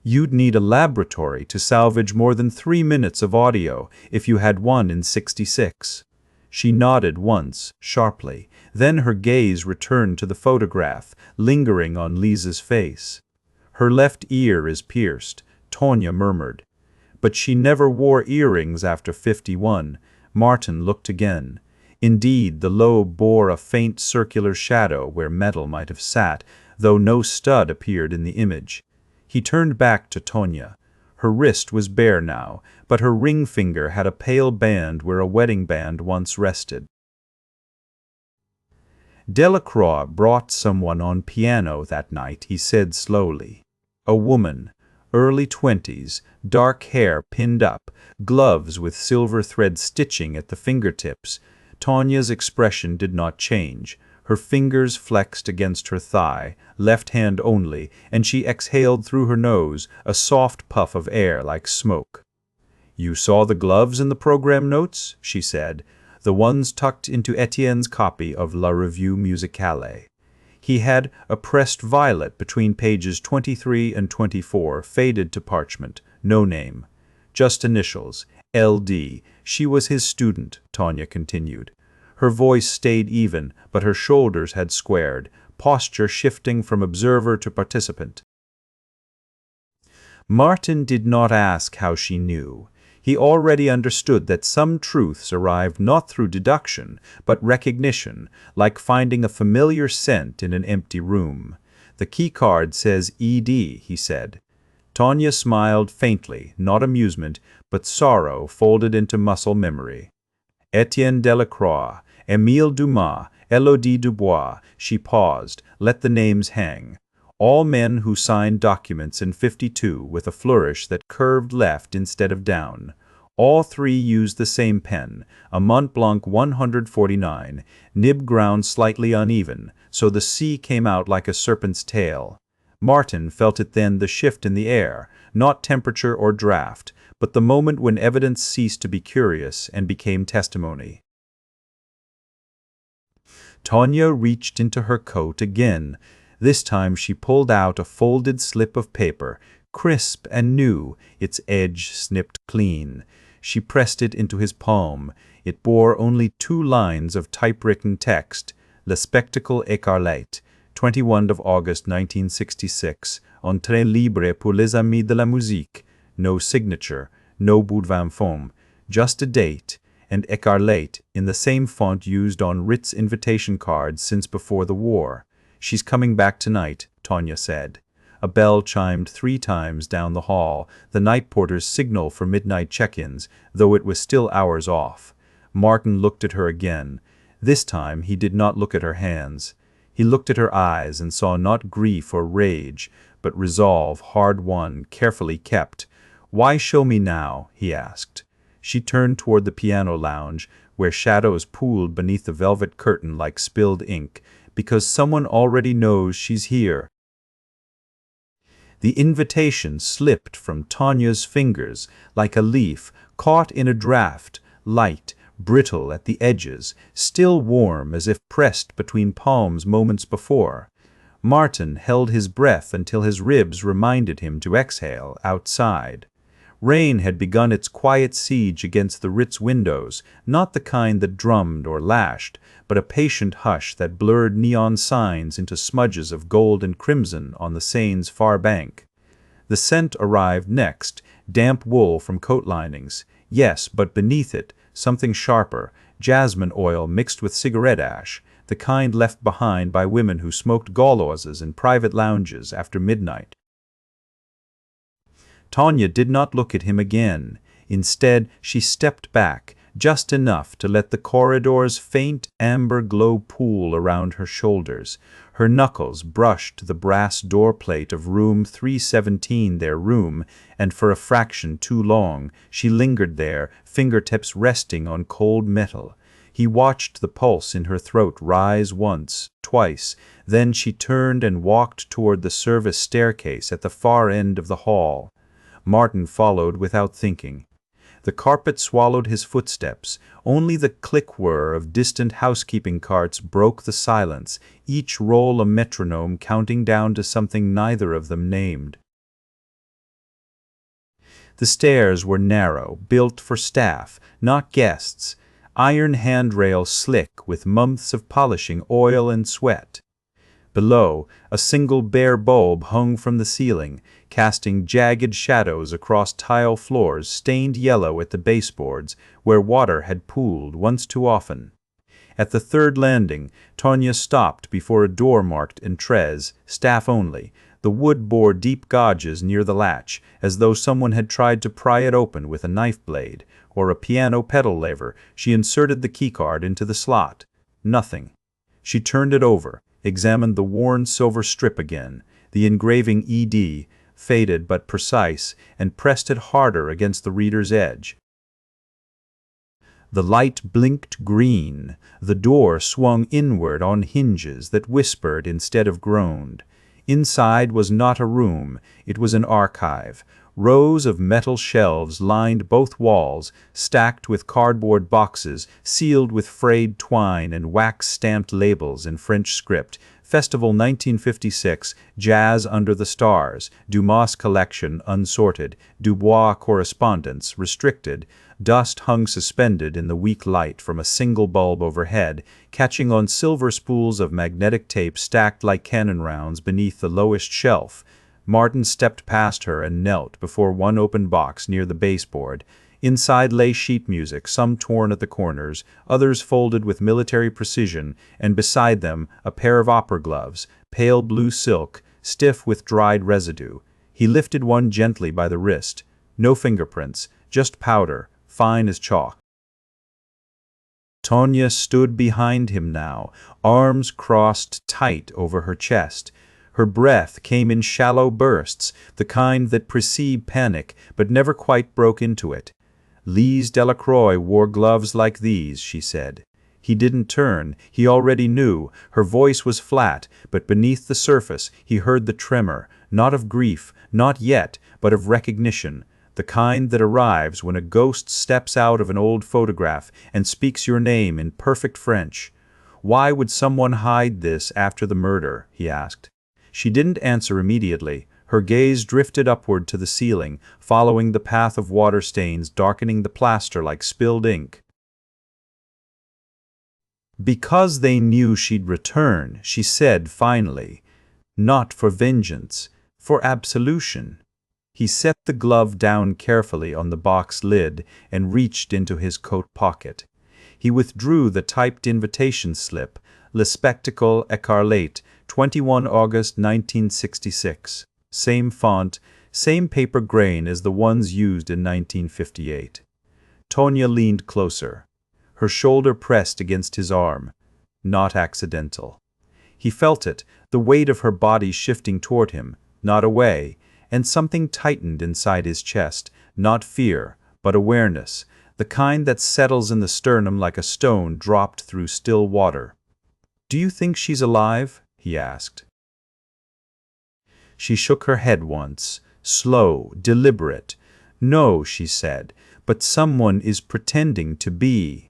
You'd need a laboratory to salvage more than 3 minutes of audio if you had one in 66. She nodded once, sharply. Then her gaze returned to the photograph, lingering on Lisa's face. Her left ear is pierced, Tanya murmured. But she never wore earrings after 51. Martin looked again. Indeed, the lobe bore a faint circular shadow where metal might have sat, though no stud appeared in the image. He turned back to Tanya. Her wrist was bare now, but her ring finger had a pale band where a wedding band once rested. Delacroix brought someone on piano that night, he said slowly. A woman, early 20s, dark hair pinned up, gloves with silver thread stitching at the fingertips. Tanya's expression did not change. Her fingers flexed against her thigh, left hand only, and she exhaled through her nose, a soft puff of air like smoke. You saw the gloves in the program notes, she said, the ones tucked into Etienne's copy of La Revue Musicale. He had a pressed violet between pages 23 and 24, faded to parchment, no name. Just initials, L.D. She was his student, Tanya continued. Her voice stayed even, but her shoulders had squared, posture shifting from observer to participant. Martin did not ask how she knew. He already understood that some truths arrived not through deduction, but recognition, like finding a familiar scent in an empty room. The keycard says E.D., he said. Tanya smiled faintly, not amusement, but sorrow folded into muscle memory. Etienne Delacroix, Émile Dumas, Élodie Dubois. She paused, let the names hang. All men who signed documents in 52 with a flourish that curved left instead of down. All 3 used the same pen, a Mont Blanc 149, nib ground slightly uneven, so the C came out like a serpent's tail. Martin felt it then, the shift in the air, not temperature or draft, but the moment when evidence ceased to be curious and became testimony. Tanya reached into her coat again. This time she pulled out a folded slip of paper, crisp and new, its edge snipped clean. She pressed it into his palm. It bore only 2 lines of typewritten text. Le spectacle écarlate, 21 of August 1966. Entrée libre pour les amis de la musique. No signature, no bout d'informe, just a date, and écarlate in the same font used on Ritz invitation cards since before the war. She's coming back tonight, Tanya said. A bell chimed 3 times down the hall, the night porter's signal for midnight check-ins, though it was still hours off. Martin looked at her again. This time he did not look at her hands. He looked at her eyes and saw not grief or rage, but resolve, hard-won, carefully kept. Why show me now? He asked. She turned toward the piano lounge, where shadows pooled beneath the velvet curtain like spilled ink, because someone already knows she's here. The invitation slipped from Tanya's fingers like a leaf caught in a draught, light, brittle at the edges, still warm as if pressed between palms moments before. Martin held his breath until his ribs reminded him to exhale outside. Rain had begun its quiet siege against the Ritz windows, not the kind that drummed or lashed, but a patient hush that blurred neon signs into smudges of gold and crimson on the Seine's far bank. The scent arrived next, damp wool from coat linings. Yes, but beneath it, something sharper, jasmine oil mixed with cigarette ash, the kind left behind by women who smoked galosses in private lounges after midnight. Tanya did not look at him again. Instead, she stepped back, just enough to let the corridor's faint amber glow pool around her shoulders. Her knuckles brushed the brass doorplate of room 317, their room, and for a fraction too long she lingered there, fingertips resting on cold metal. He watched the pulse in her throat rise once, twice, then she turned and walked toward the service staircase at the far end of the hall. Martin followed without thinking. The carpet swallowed his footsteps. Only the click-whir of distant housekeeping carts broke the silence, each roll a metronome counting down to something neither of them named. The stairs were narrow, built for staff, not guests. Iron handrails slick with months of polishing oil and sweat. Below, a single bare bulb hung from the ceiling, casting jagged shadows across tile floors stained yellow at the baseboards, where water had pooled once too often. At the third landing, Tanya stopped before a door marked Entrée, staff only. The wood bore deep gouges near the latch, as though someone had tried to pry it open with a knife blade, or a piano pedal lever. She inserted the keycard into the slot. Nothing. She turned it over, examined the worn silver strip again, the engraving ED, faded but precise, and pressed it harder against the reader's edge. The light blinked green. The door swung inward on hinges that whispered instead of groaned. Inside was not a room, it was an archive. Rows of metal shelves lined both walls, stacked with cardboard boxes, sealed with frayed twine and wax-stamped labels in French script. Festival 1956, Jazz Under the Stars, Dumas Collection, unsorted, Dubois Correspondence, restricted. Dust hung suspended in the weak light from a single bulb overhead, catching on silver spools of magnetic tape stacked like cannon rounds beneath the lowest shelf. Martin stepped past her and knelt before one open box near the baseboard. Inside lay sheet music, some torn at the corners, others folded with military precision, and beside them a pair of opera gloves, pale blue silk, stiff with dried residue. He lifted one gently by the wrist. No fingerprints, just powder, fine as chalk. Tanya stood behind him now, arms crossed tight over her chest. Her breath came in shallow bursts, the kind that precede panic, but never quite broke into it. Lise Delacroix wore gloves like these, she said. He didn't turn. He already knew. Her voice was flat, but beneath the surface he heard the tremor, not of grief, not yet, but of recognition, the kind that arrives when a ghost steps out of an old photograph and speaks your name in perfect French. Why would someone hide this after the murder? He asked. She didn't answer immediately. Her gaze drifted upward to the ceiling, following the path of water stains darkening the plaster like spilled ink. Because they knew she'd return, she said finally, not for vengeance, for absolution. He set the glove down carefully on the box lid and reached into his coat pocket. He withdrew the typed invitation slip, Le Spectacle Écarlate, 21 August 1966. Same font, same paper grain as the ones used in 1958. Tanya leaned closer. Her shoulder pressed against his arm. Not accidental. He felt it, the weight of her body shifting toward him, not away, and something tightened inside his chest, not fear, but awareness, the kind that settles in the sternum like a stone dropped through still water. "Do you think she's alive?" he asked. She shook her head once, slow, deliberate. "No," she said, "but someone is pretending to be."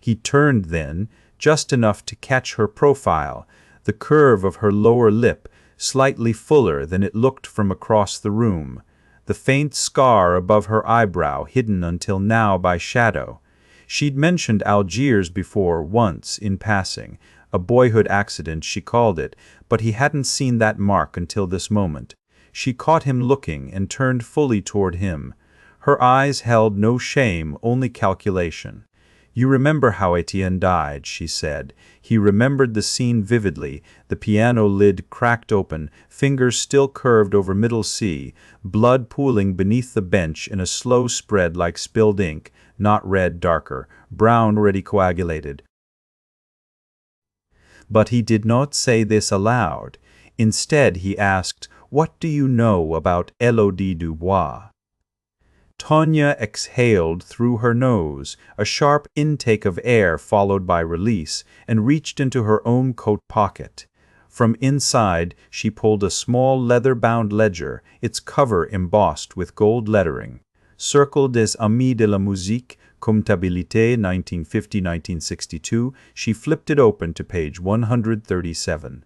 He turned then, just enough to catch her profile, the curve of her lower lip slightly fuller than it looked from across the room, the faint scar above her eyebrow hidden until now by shadow. She'd mentioned Algiers before, once, in passing, a boyhood accident she called it, but he hadn't seen that mark until this moment. She caught him looking and turned fully toward him. Her eyes held no shame, only calculation. "You remember how Etienne died," she said. He remembered the scene vividly, the piano lid cracked open, fingers still curved over middle C, blood pooling beneath the bench in a slow spread like spilled ink, not red, darker, brown, already coagulated. But he did not say this aloud. Instead, he asked, "What do you know about Élodie Dubois?" Tonya exhaled through her nose, a sharp intake of air followed by release, and reached into her own coat pocket. From inside, she pulled a small leather-bound ledger, its cover embossed with gold lettering. Cercle des Amis de la Musique, Comptabilité 1950-1962, she flipped it open to page 137.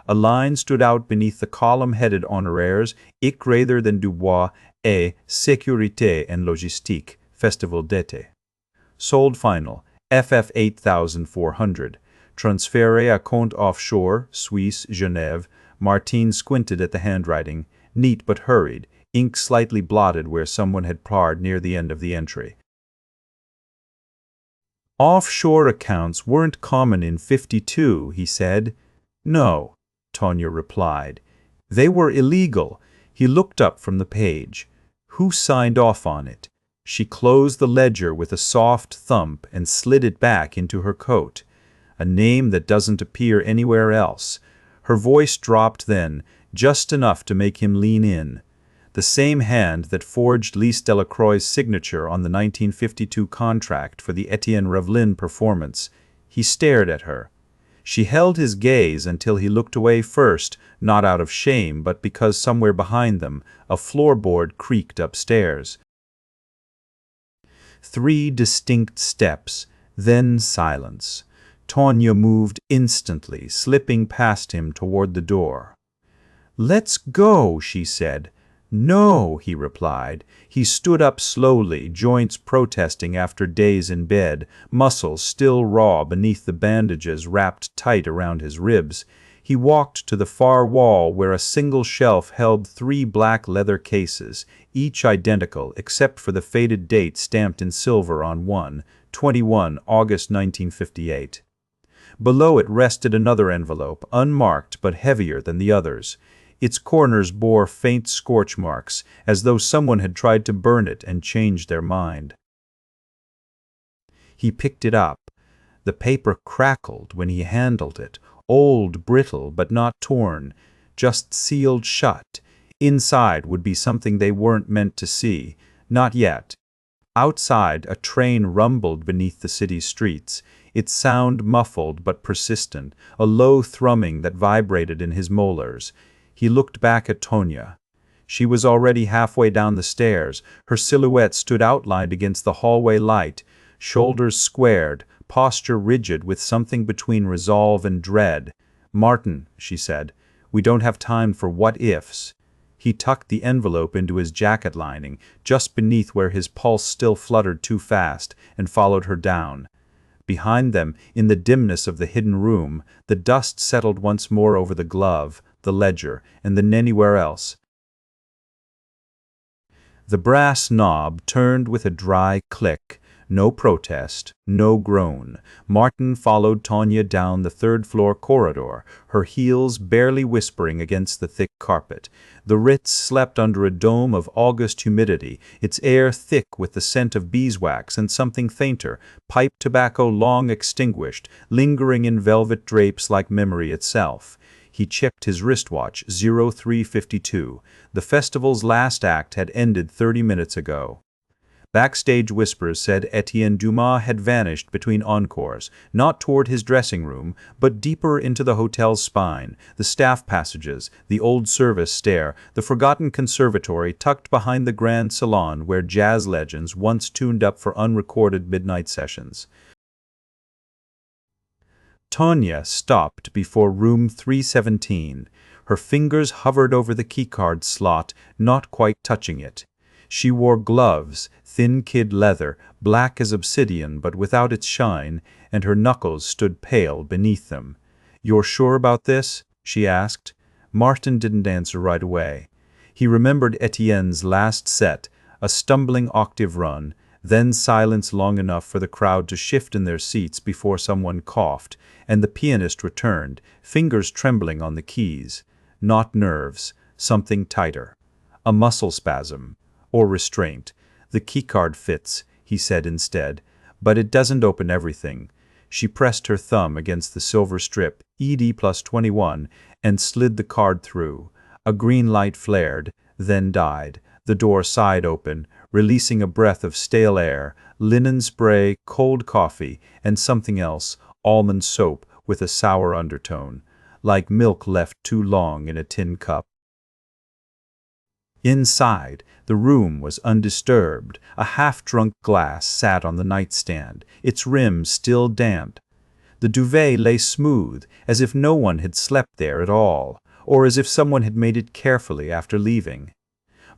A line stood out beneath the column headed honoraires, Ik rather than Dubois et Sécurité and Logistique, Festival d'été. Sold final, FF 8400. Transféré à compte offshore, Suisse, Genève. Martine squinted at the handwriting, neat but hurried, ink slightly blotted where someone had parred near the end of the entry. Offshore accounts weren't common in 52, he said. No, Tonya replied. They were illegal. He looked up from the page. Who signed off on it? She closed the ledger with a soft thump and slid it back into her coat. A name that doesn't appear anywhere else. Her voice dropped then, just enough to make him lean in. The same hand that forged Lise Delacroix's signature on the 1952 contract for the Etienne Revlin performance. He stared at her. She held his gaze until he looked away first, not out of shame, but because somewhere behind them, a floorboard creaked upstairs. 3 distinct steps, then silence. Tonya moved instantly, slipping past him toward the door. "Let's go," she said. "No," he replied. He stood up slowly, joints protesting after days in bed, muscles still raw beneath the bandages wrapped tight around his ribs. He walked to the far wall where a single shelf held 3 black leather cases, each identical except for the faded date stamped in silver on one, 21 August 1958. Below it rested another envelope, unmarked but heavier than the others. Its corners bore faint scorch marks, as though someone had tried to burn it and change their mind. He picked it up. The paper crackled when he handled it, old, brittle, but not torn, just sealed shut. Inside would be something they weren't meant to see. Not yet. Outside, a train rumbled beneath the city's streets, its sound muffled but persistent, a low thrumming that vibrated in his molars. He looked back at Tonya. She was already halfway down the stairs. Her silhouette stood outlined against the hallway light, shoulders squared, posture rigid with something between resolve and dread. "Martin," she said, "we don't have time for what-ifs." He tucked the envelope into his jacket lining, just beneath where his pulse still fluttered too fast, and followed her down. Behind them, in the dimness of the hidden room, the dust settled once more over the glove, the ledger, and then anywhere else. The brass knob turned with a dry click. No protest, no groan. Martin followed Tonya down the third-floor corridor, her heels barely whispering against the thick carpet. The Ritz slept under a dome of August humidity, its air thick with the scent of beeswax and something fainter, pipe tobacco long extinguished, lingering in velvet drapes like memory itself. He checked his wristwatch, 03:52. The festival's last act had ended 30 minutes ago. Backstage whispers said Etienne Dumas had vanished between encores, not toward his dressing room, but deeper into the hotel's spine, the staff passages, the old service stair, the forgotten conservatory tucked behind the grand salon where jazz legends once tuned up for unrecorded midnight sessions. Tonya stopped before room 317. Her fingers hovered over the keycard slot, not quite touching it. She wore gloves, thin kid leather, black as obsidian but without its shine, and her knuckles stood pale beneath them. "You're sure about this?" she asked. Martin didn't answer right away. He remembered Etienne's last set, a stumbling octave run, then silence long enough for the crowd to shift in their seats before someone coughed, and the pianist returned, fingers trembling on the keys. Not nerves, something tighter. A muscle spasm. Or restraint. "The keycard fits," he said instead, "but it doesn't open everything." She pressed her thumb against the silver strip, ED plus 21, and slid the card through. A green light flared, then died. The door sighed open, releasing a breath of stale air, linen spray, cold coffee, and something else, almond soap with a sour undertone, like milk left too long in a tin cup. Inside, the room was undisturbed. A half-drunk glass sat on the nightstand, its rim still damp. The duvet lay smooth, as if no one had slept there at all, or as if someone had made it carefully after leaving.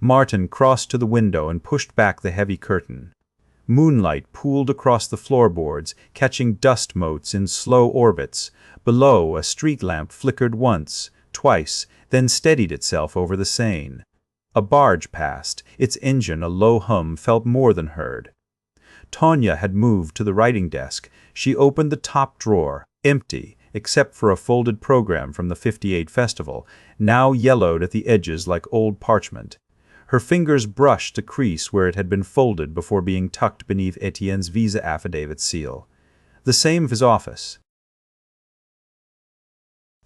Martin crossed to the window and pushed back the heavy curtain. Moonlight pooled across the floorboards, catching dust motes in slow orbits. Below, a street lamp flickered once, twice, then steadied itself over the Seine. A barge passed, its engine a low hum felt more than heard. Tonya had moved to the writing desk. She opened the top drawer, empty, except for a folded program from the '58 festival, now yellowed at the edges like old parchment. Her fingers brushed a crease where it had been folded before being tucked beneath Etienne's visa affidavit seal. The same of his office.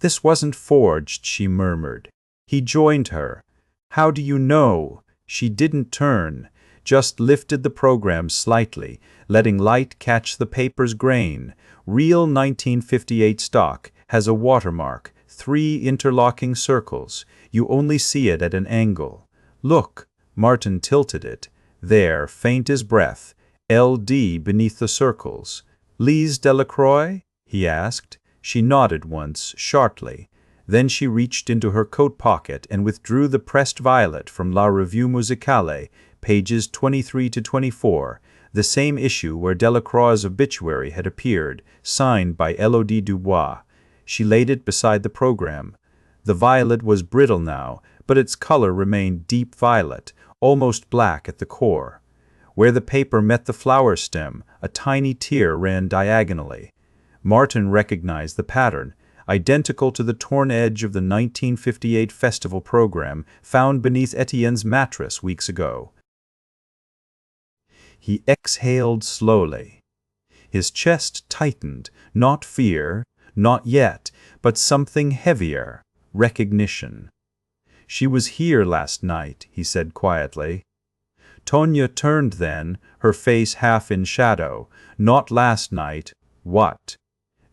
"This wasn't forged," she murmured. He joined her. "How do you know?" She didn't turn, just lifted the program slightly, letting light catch the paper's grain. Real 1958 stock, has a watermark, 3 interlocking circles. You only see it at an angle. "Look," Martin tilted it. There, faint as breath, LD beneath the circles. "Lise Delacroix?" he asked. She nodded once, sharply. Then she reached into her coat pocket and withdrew the pressed violet from La Revue Musicale, pages 23 to 24, the same issue where Delacroix's obituary had appeared, signed by Élodie Dubois. She laid it beside the program. The violet was brittle now, but its color remained deep violet, almost black at the core. Where the paper met the flower stem, a tiny tear ran diagonally. Martin recognized the pattern, identical to the torn edge of the 1958 festival program found beneath Etienne's mattress weeks ago. He exhaled slowly. His chest tightened, not fear, not yet, but something heavier, recognition. "She was here last night," he said quietly. Tonya turned then, her face half in shadow. "Not last night. What?"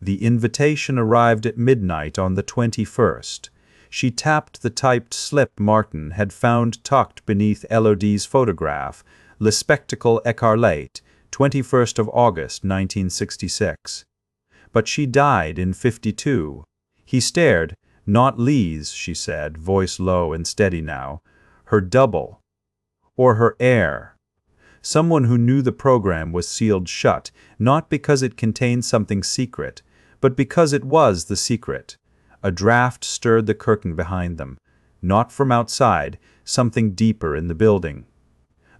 The invitation arrived at midnight on the 21st. She tapped the typed slip Martin had found tucked beneath Élodie's photograph, Le Spectacle Écarlate, 21st of August, 1966. But she died in 52. He stared. "Not Lise," she said, voice low and steady now. "Her double. Or her heir." Someone who knew the program was sealed shut, not because it contained something secret, but because it was the secret. A draft stirred the curtain behind them. Not from outside, something deeper in the building.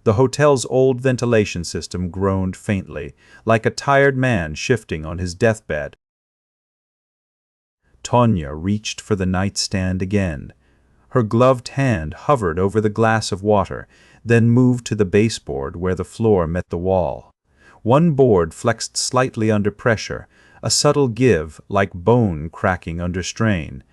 The hotel's old ventilation system groaned faintly, like a tired man shifting on his deathbed. Tonya reached for the nightstand again. Her gloved hand hovered over the glass of water, then moved to the baseboard where the floor met the wall. One board flexed slightly under pressure, a subtle give, like bone cracking under strain.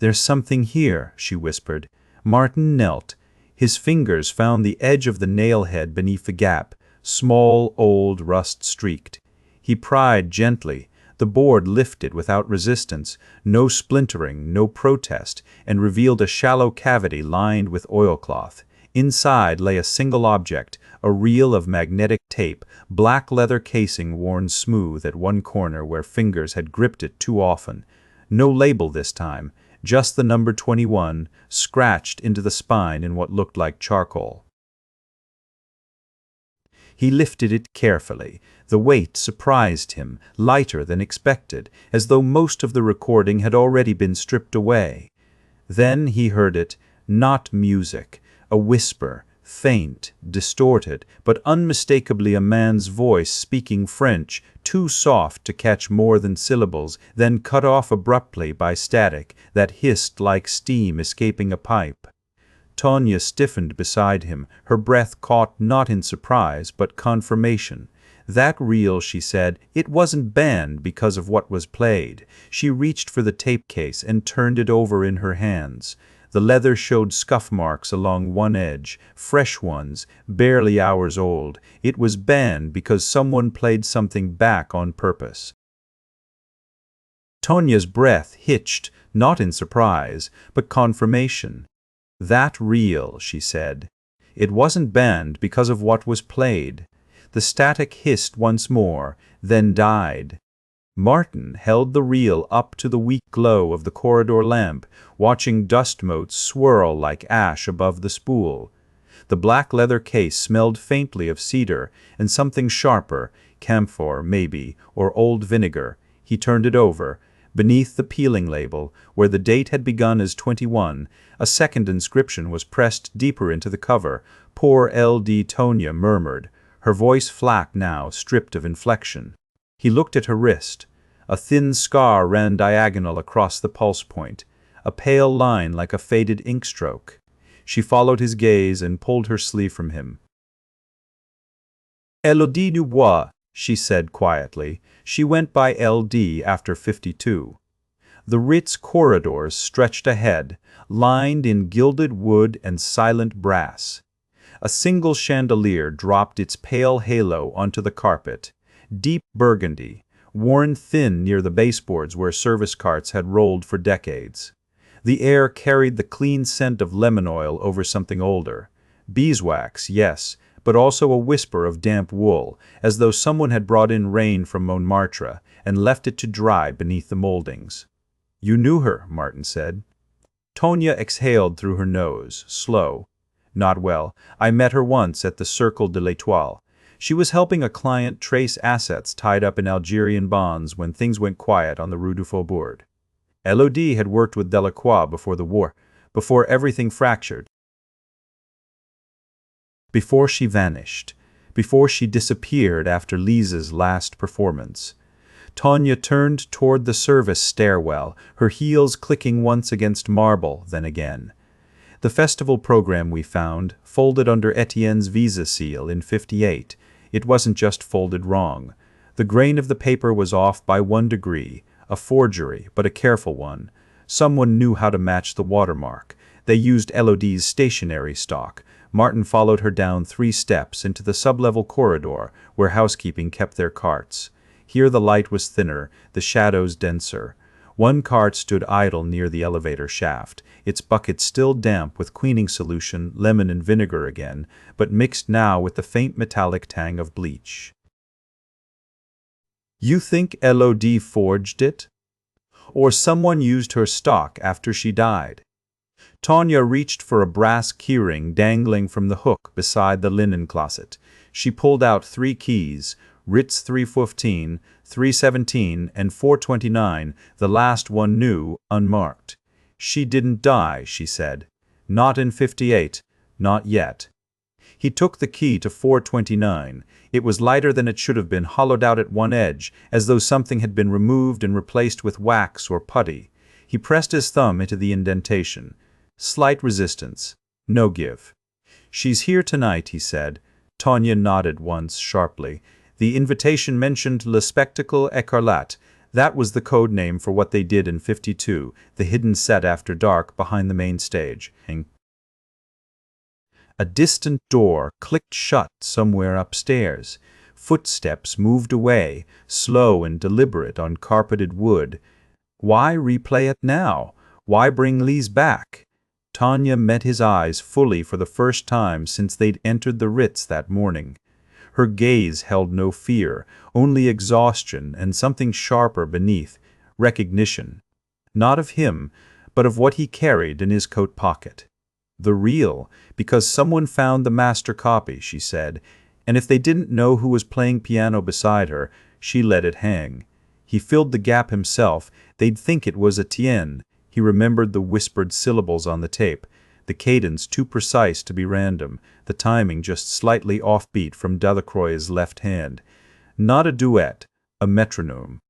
"There's something here," she whispered. Martin knelt. His fingers found the edge of the nail head beneath the gap, small, old, rust-streaked. He pried gently. The board lifted without resistance, no splintering, no protest, and revealed a shallow cavity lined with oilcloth. Inside lay a single object, a reel of magnetic tape, black leather casing worn smooth at one corner where fingers had gripped it too often. No label this time, just the number 21, scratched into the spine in what looked like charcoal. He lifted it carefully. The weight surprised him, lighter than expected, as though most of the recording had already been stripped away. Then he heard it, not music, a whisper, faint, distorted, but unmistakably a man's voice speaking French, too soft to catch more than syllables, then cut off abruptly by static that hissed like steam escaping a pipe. Tonya stiffened beside him, her breath caught not in surprise but confirmation. That reel, she said, it wasn't banned because of what was played. She reached for the tape case and turned it over in her hands. The leather showed scuff marks along one edge, fresh ones, barely hours old. It was banned because someone played something back on purpose. Tonya's breath hitched, not in surprise, but confirmation. That reel, she said. It wasn't banned because of what was played. The static hissed once more, then died. Martin held the reel up to the weak glow of the corridor lamp, watching dust motes swirl like ash above the spool. The black leather case smelled faintly of cedar and something sharper, camphor, maybe, or old vinegar. He turned it over. Beneath the peeling label, where the date had begun as 21, a second inscription was pressed deeper into the cover. Poor L.D. Tonya murmured, her voice flat now, stripped of inflection. He looked at her wrist. A thin scar ran diagonal across the pulse point, a pale line like a faded ink stroke. She followed his gaze and pulled her sleeve from him. Élodie Dubois, she said quietly. She went by L.D. after 52. The Ritz corridors stretched ahead, lined in gilded wood and silent brass. A single chandelier dropped its pale halo onto the carpet, deep burgundy, worn thin near the baseboards where service carts had rolled for decades. The air carried the clean scent of lemon oil over something older. Beeswax, yes, but also a whisper of damp wool, as though someone had brought in rain from Montmartre and left it to dry beneath the moldings. "You knew her," Martin said. Tonya exhaled through her nose, slow. "Not well. I met her once at the Cercle de l'Étoile. She was helping a client trace assets tied up in Algerian bonds when things went quiet on the Rue du Faubourg. Élodie had worked with Delacroix before the war, before everything fractured. Before she vanished, before she disappeared after Lisa's last performance. Tonya turned toward the service stairwell, her heels clicking once against marble, then again. The festival program we found, folded under Etienne's visa seal in 58. It wasn't just folded wrong. The grain of the paper was off by 1 degree, a forgery, but a careful one. Someone knew how to match the watermark. They used Élodie's stationery stock. Martin followed her down 3 steps into the sub-level corridor where housekeeping kept their carts. Here the light was thinner, the shadows denser. One cart stood idle near the elevator shaft, its bucket still damp with cleaning solution, lemon and vinegar again, but mixed now with the faint metallic tang of bleach. "You think Élodie forged it? Or someone used her stock after she died?" Tonya reached for a brass keyring dangling from the hook beside the linen closet. She pulled out 3 keys, Ritz 315, 317, and 429, the last one new, unmarked. "She didn't die," she said. "Not in 58, not yet." He took the key to 429. It was lighter than it should have been, hollowed out at one edge, as though something had been removed and replaced with wax or putty. He pressed his thumb into the indentation. Slight resistance. No give. "She's here tonight," he said. Tonya nodded once, sharply. The invitation mentioned Le Spectacle Écarlate. That was the code name for what they did in 52, the hidden set after dark behind the main stage. A distant door clicked shut somewhere upstairs. Footsteps moved away, slow and deliberate on carpeted wood. Why replay it now? Why bring Lise back? Tanya met his eyes fully for the first time since they'd entered the Ritz that morning. Her gaze held no fear, only exhaustion and something sharper beneath, recognition. Not of him, but of what he carried in his coat pocket. The real, because someone found the master copy, she said, and if they didn't know who was playing piano beside her, she let it hang. He filled the gap himself, they'd think it was Etienne. He remembered the whispered syllables on the tape, the cadence too precise to be random, the timing just slightly offbeat from Delacroix's left hand. Not a duet, a metronome.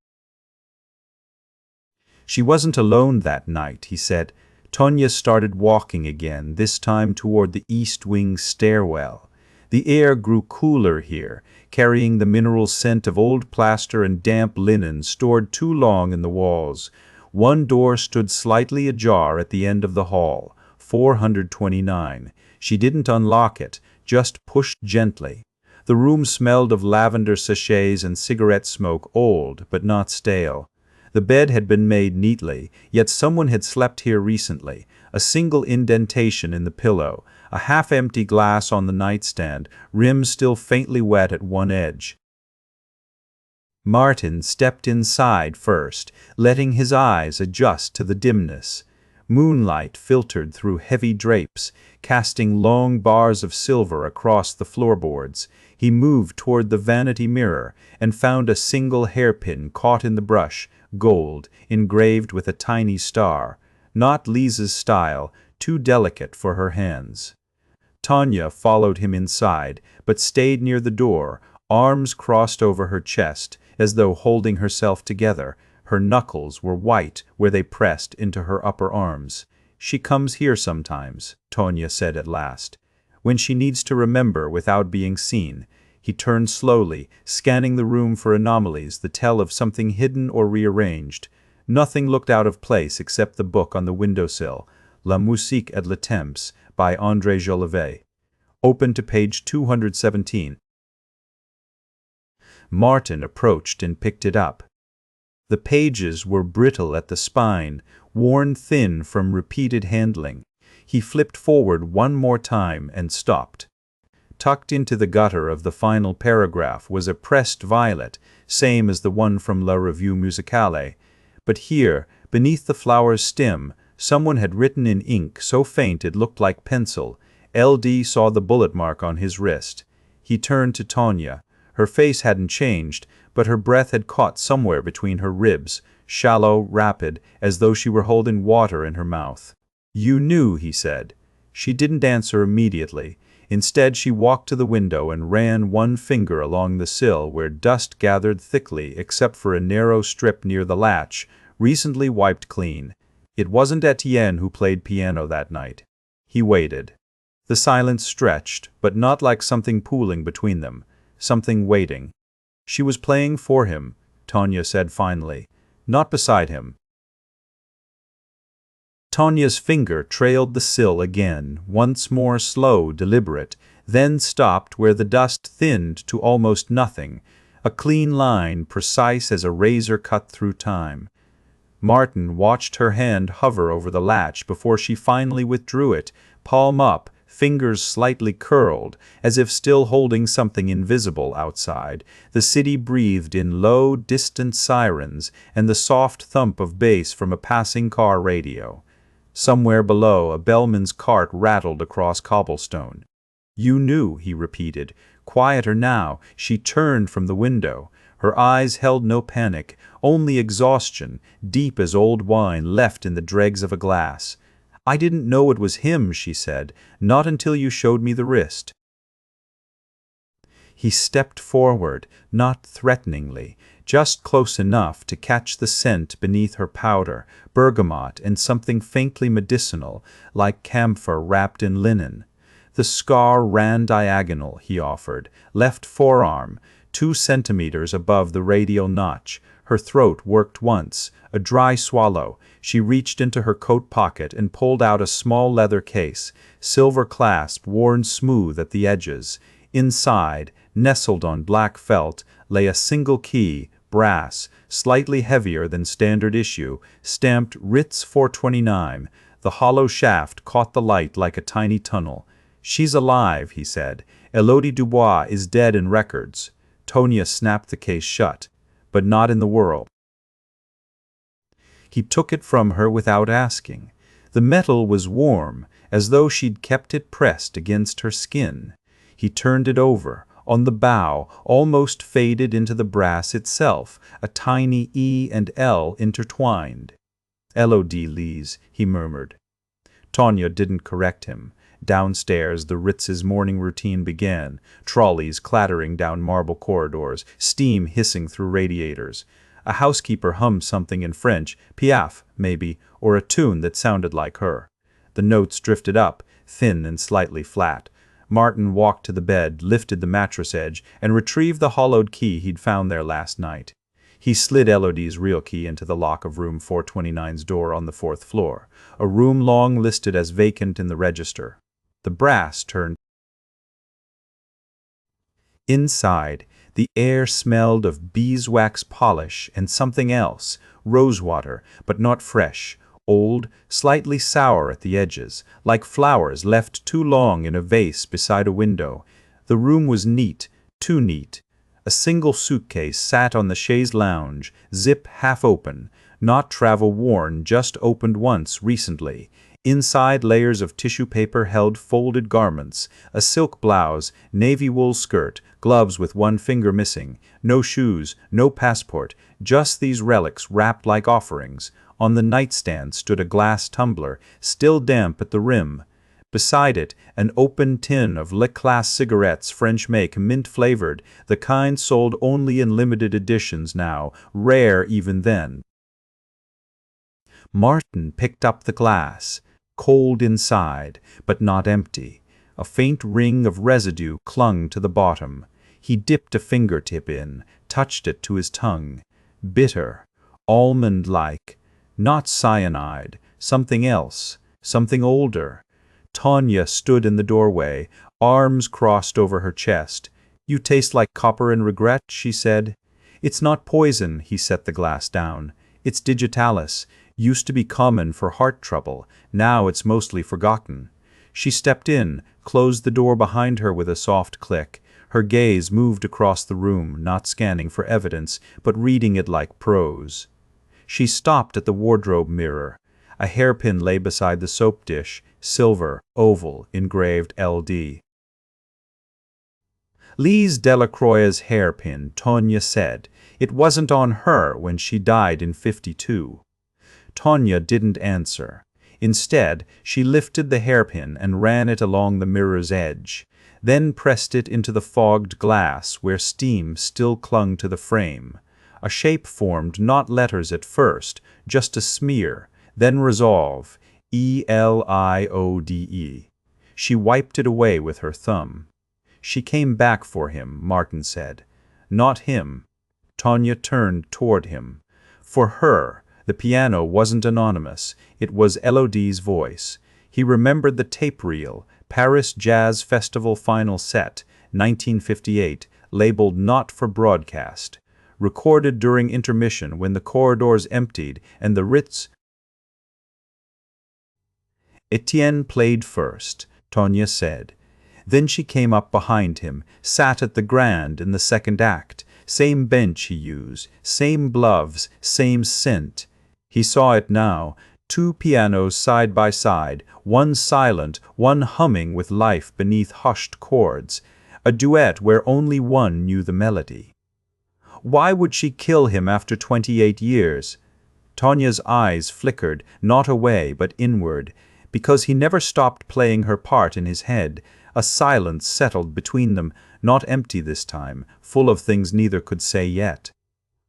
She wasn't alone that night, he said. Tonya started walking again, this time toward the east wing stairwell. The air grew cooler here, carrying the mineral scent of old plaster and damp linen stored too long in the walls. One door stood slightly ajar at the end of the hall, 429. She didn't unlock it, just pushed gently. The room smelled of lavender sachets and cigarette smoke, old but not stale. The bed had been made neatly, yet someone had slept here recently. A single indentation in the pillow, a half-empty glass on the nightstand, rim still faintly wet at one edge. Martin stepped inside first, letting his eyes adjust to the dimness. Moonlight filtered through heavy drapes, casting long bars of silver across the floorboards. He moved toward the vanity mirror and found a single hairpin caught in the brush, gold, engraved with a tiny star. Not Lisa's style, too delicate for her hands. Tanya followed him inside, but stayed near the door, arms crossed over her chest, as though holding herself together. Her knuckles were white where they pressed into her upper arms. "She comes here sometimes," Tanya said at last, "when she needs to remember without being seen." He turned slowly, scanning the room for anomalies that tell of something hidden or rearranged. Nothing looked out of place except the book on the windowsill, La Musique et le Temps, by André Jolivet. Open to page 217. Martin approached and picked it up. The pages were brittle at the spine, worn thin from repeated handling. He flipped forward one more time and stopped. Tucked into the gutter of the final paragraph was a pressed violet, same as the one from La Revue Musicale. But here, beneath the flower's stem, someone had written in ink so faint it looked like pencil. LD saw the bullet mark on his wrist. He turned to Tanya. Her face hadn't changed, but her breath had caught somewhere between her ribs, shallow, rapid, as though she were holding water in her mouth. "You knew," he said. She didn't answer immediately. Instead, she walked to the window and ran one finger along the sill where dust gathered thickly except for a narrow strip near the latch, recently wiped clean. It wasn't Etienne who played piano that night. He waited. The silence stretched, but not like something pooling between them, something waiting. She was playing for him, Tanya said finally, not beside him. Tanya's finger trailed the sill again, once more slow, deliberate, then stopped where the dust thinned to almost nothing, a clean line precise as a razor cut through time. Martin watched her hand hover over the latch before she finally withdrew it, palm up, fingers slightly curled, as if still holding something invisible outside. The city breathed in low, distant sirens and the soft thump of bass from a passing car radio. Somewhere below, a bellman's cart rattled across cobblestone. "You knew," he repeated. Quieter now, she turned from the window. Her eyes held no panic, only exhaustion, deep as old wine left in the dregs of a glass. "I didn't know it was him," she said, "not until you showed me the wrist." He stepped forward, not threateningly, just close enough to catch the scent beneath her powder, bergamot and something faintly medicinal, like camphor wrapped in linen. The scar ran diagonal, he offered, left forearm, 2 centimeters above the radial notch. Her throat worked once, a dry swallow. She reached into her coat pocket and pulled out a small leather case, silver clasp worn smooth at the edges. Inside, nestled on black felt, lay a single key, brass, slightly heavier than standard issue, stamped Ritz 429. The hollow shaft caught the light like a tiny tunnel. "She's alive," he said. "Elodie Dubois is dead in records." Tonya snapped the case shut. "But not in the world." He took it from her without asking. The metal was warm, as though she'd kept it pressed against her skin. He turned it over. On the bow, almost faded into the brass itself, a tiny E and L intertwined. "Elodie Lies," he murmured. Tonya didn't correct him. Downstairs, the Ritz's morning routine began, trolleys clattering down marble corridors, steam hissing through radiators. A housekeeper hummed something in French, Piaf, maybe, or a tune that sounded like her. The notes drifted up, thin and slightly flat. Martin walked to the bed, lifted the mattress edge, and retrieved the hollowed key he'd found there last night. He slid Elodie's real key into the lock of room 429's door on the 4th floor, a room long listed as vacant in the register. The brass turned. Inside, the air smelled of beeswax polish and something else, rosewater, but not fresh, old, slightly sour at the edges, like flowers left too long in a vase beside a window. The room was neat, too neat. A single suitcase sat on the chaise lounge, zip half open, not travel-worn, just opened once recently. Inside, layers of tissue paper held folded garments, a silk blouse, navy wool skirt, gloves with one finger missing, no shoes, no passport, just these relics wrapped like offerings. On the nightstand stood a glass tumbler, still damp at the rim. Beside it, an open tin of Le Classe cigarettes, French make, mint-flavored, the kind sold only in limited editions now, rare even then. Martin picked up the glass. Cold inside, but not empty. A faint ring of residue clung to the bottom. He dipped a fingertip in, touched it to his tongue. Bitter, almond-like, not cyanide, something else, something older. Tonya stood in the doorway, arms crossed over her chest. "You taste like copper and regret," she said. "It's not poison," he set the glass down. "It's digitalis. Used to be common for heart trouble. Now it's mostly forgotten." She stepped in, closed the door behind her with a soft click. Her gaze moved across the room, not scanning for evidence, but reading it like prose. She stopped at the wardrobe mirror. A hairpin lay beside the soap dish, silver, oval, engraved LD. Lise Delacroix's hairpin, Tonya said. It wasn't on her when she died in 52. Tonya didn't answer. Instead, she lifted the hairpin and ran it along the mirror's edge, then pressed it into the fogged glass where steam still clung to the frame. A shape formed, not letters at first, just a smear, then resolve, ELIODE. She wiped it away with her thumb. "She came back for him," Martin said. "Not him." Tonya turned toward him. For her, the piano wasn't anonymous. It was Elodie's voice. He remembered the tape reel, Paris Jazz Festival Final Set, 1958, labeled "Not for Broadcast." Recorded during intermission when the corridors emptied and the Ritz. Etienne played first, Tonya said. Then she came up behind him, sat at the grand in the second act. Same bench he used, same gloves, same scent. He saw it now, two pianos side by side, one silent, one humming with life beneath hushed chords, a duet where only one knew the melody. Why would she kill him after 28 years? Tonya's eyes flickered, not away but inward, because he never stopped playing her part in his head. A silence settled between them, not empty this time, full of things neither could say yet.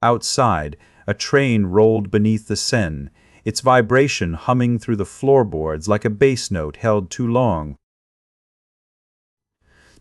Outside, a train rolled beneath the Seine, its vibration humming through the floorboards like a bass note held too long.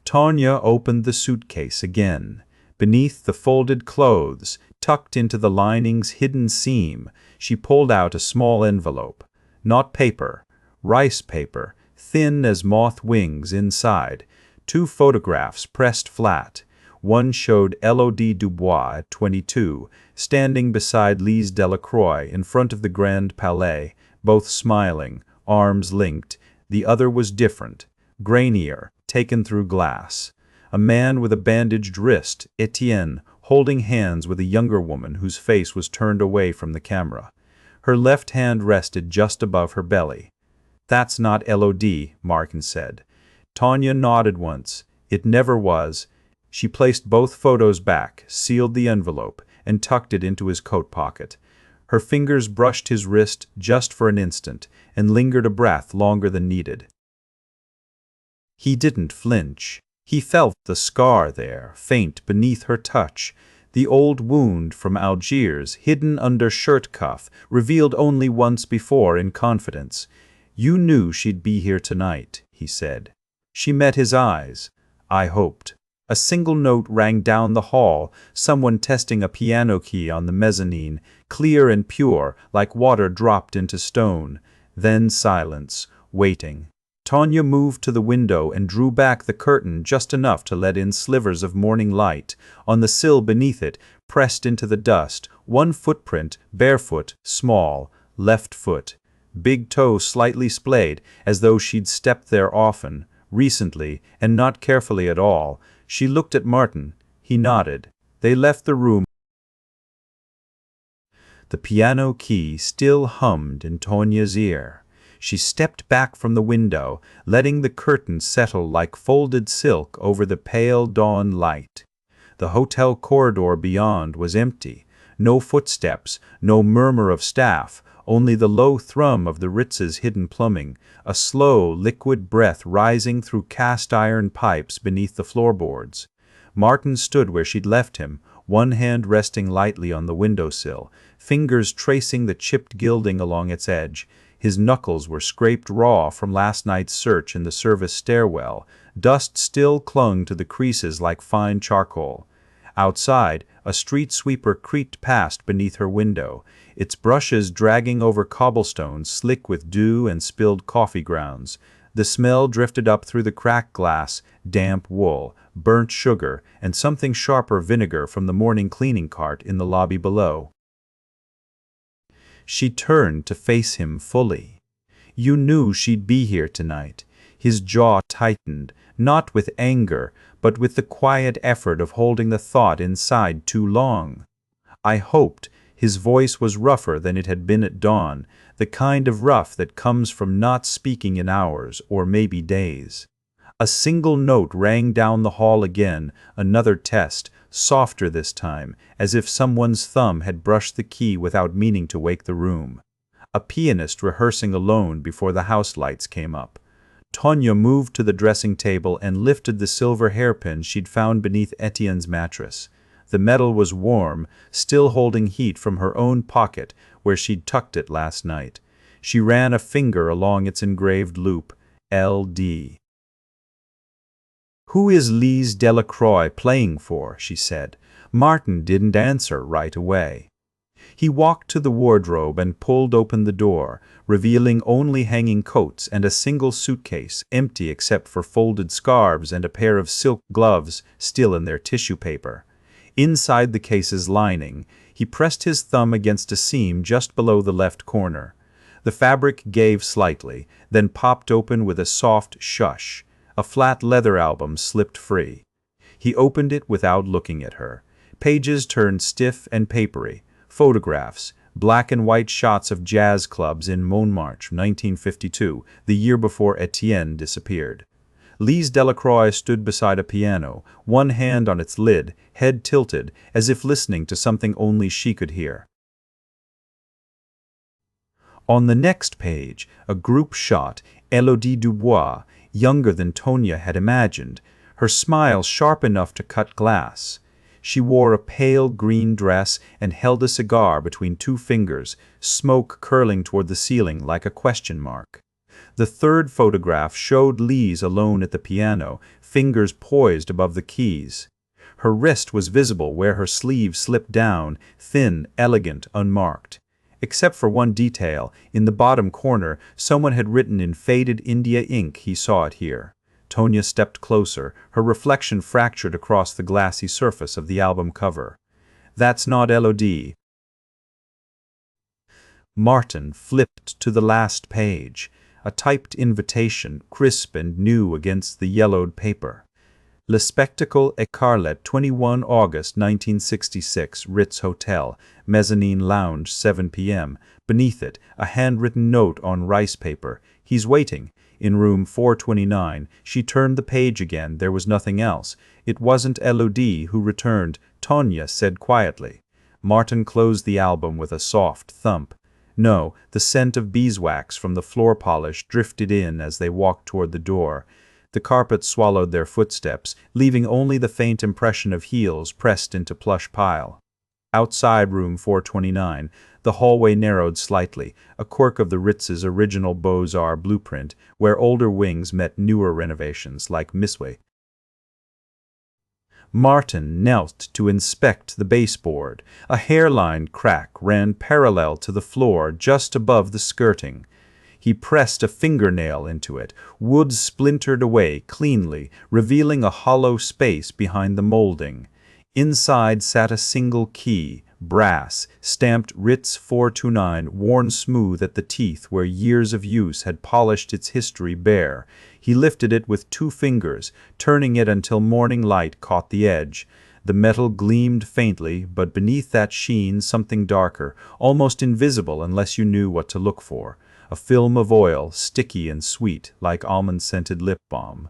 Tonya opened the suitcase again. Beneath the folded clothes, tucked into the lining's hidden seam, she pulled out a small envelope. Not paper, rice paper, thin as moth wings inside. 2 photographs pressed flat. One showed Elodie Dubois at 22, standing beside Lise Delacroix in front of the Grand Palais, both smiling, arms linked. The other was different, grainier, taken through glass. A man with a bandaged wrist, Etienne, holding hands with a younger woman whose face was turned away from the camera. Her left hand rested just above her belly. "That's not Elodie," Markin said. Tanya nodded once. It never was. She placed both photos back, sealed the envelope, and tucked it into his coat pocket. Her fingers brushed his wrist just for an instant, and lingered a breath longer than needed. He didn't flinch. He felt the scar there, faint beneath her touch. The old wound from Algiers, hidden under shirt cuff, revealed only once before in confidence. "You knew she'd be here tonight," he said. She met his eyes. "I hoped." A single note rang down the hall, someone testing a piano key on the mezzanine, clear and pure, like water dropped into stone. Then silence, waiting. Tanya moved to the window and drew back the curtain just enough to let in slivers of morning light. On the sill beneath it, pressed into the dust, one footprint, barefoot, small, left foot. Big toe slightly splayed, as though she'd stepped there often, recently, and not carefully at all. She looked at Martin. He nodded. They left the room. The piano key still hummed in Tanya's ear. She stepped back from the window, letting the curtain settle like folded silk over the pale dawn light. The hotel corridor beyond was empty. No footsteps, no murmur of staff, only the low thrum of the Ritz's hidden plumbing, a slow, liquid breath rising through cast-iron pipes beneath the floorboards. Martin stood where she'd left him, one hand resting lightly on the windowsill, fingers tracing the chipped gilding along its edge. His knuckles were scraped raw from last night's search in the service stairwell. Dust still clung to the creases like fine charcoal. Outside, a street sweeper creaked past beneath her window, its brushes dragging over cobblestones slick with dew and spilled coffee grounds. The smell drifted up through the cracked glass, damp wool, burnt sugar, and something sharper vinegar from the morning cleaning cart in the lobby below. She turned to face him fully. "You knew she'd be here tonight." His jaw tightened, not with anger, but with the quiet effort of holding the thought inside too long. "I hoped." His voice was rougher than it had been at dawn, the kind of rough that comes from not speaking in hours or maybe days. A single note rang down the hall again, another test, softer this time, as if someone's thumb had brushed the key without meaning to wake the room. A pianist rehearsing alone before the house lights came up. Tanya moved to the dressing table and lifted the silver hairpin she'd found beneath Etienne's mattress. The metal was warm, still holding heat from her own pocket where she'd tucked it last night. She ran a finger along its engraved loop, LD. "Who is Lise Delacroix playing for?" she said. Martin didn't answer right away. He walked to the wardrobe and pulled open the door, revealing only hanging coats and a single suitcase, empty except for folded scarves and a pair of silk gloves still in their tissue paper. Inside the case's lining, he pressed his thumb against a seam just below the left corner. The fabric gave slightly, then popped open with a soft shush. A flat leather album slipped free. He opened it without looking at her. Pages turned stiff and papery. Photographs, black and white shots of jazz clubs in Montmartre, 1952, the year before Etienne disappeared. Lise Delacroix stood beside a piano, one hand on its lid, head tilted, as if listening to something only she could hear. On the next page, a group shot, Élodie Dubois, younger than Tonya had imagined, her smile sharp enough to cut glass. She wore a pale green dress and held a cigar between two fingers, smoke curling toward the ceiling like a question mark. The third photograph showed Lise alone at the piano, fingers poised above the keys. Her wrist was visible where her sleeve slipped down, thin, elegant, unmarked. Except for one detail, in the bottom corner, someone had written in faded India ink, "He saw it here." Tonya stepped closer, her reflection fractured across the glassy surface of the album cover. "That's not Élodie." Martin flipped to the last page. a typed invitation, crisp and new against the yellowed paper. Le Spectacle Écarlate, 21 August 1966, Ritz Hotel, Mezzanine Lounge, 7 p.m. Beneath it, a handwritten note on rice paper. He's waiting. In room 429, she turned the page again. There was nothing else. It wasn't Elodie who returned, Tonya said quietly. Martin closed the album with a soft thump. No, the scent of beeswax from the floor polish drifted in as they walked toward the door. The carpet swallowed their footsteps, leaving only the faint impression of heels pressed into plush pile. Outside room 429, the hallway narrowed slightly, a quirk of the Ritz's original Beaux-Arts blueprint, where older wings met newer renovations like Misway. Martin knelt to inspect the baseboard. A hairline crack ran parallel to the floor just above the skirting. He pressed a fingernail into it. Wood splintered away cleanly, revealing a hollow space behind the molding. Inside sat a single key, brass, stamped Ritz 429, worn smooth at the teeth where years of use had polished its history bare. He lifted it with 2 fingers, turning it until morning light caught the edge. The metal gleamed faintly, but beneath that sheen something darker, almost invisible unless you knew what to look for. A film of oil, sticky and sweet, like almond-scented lip balm.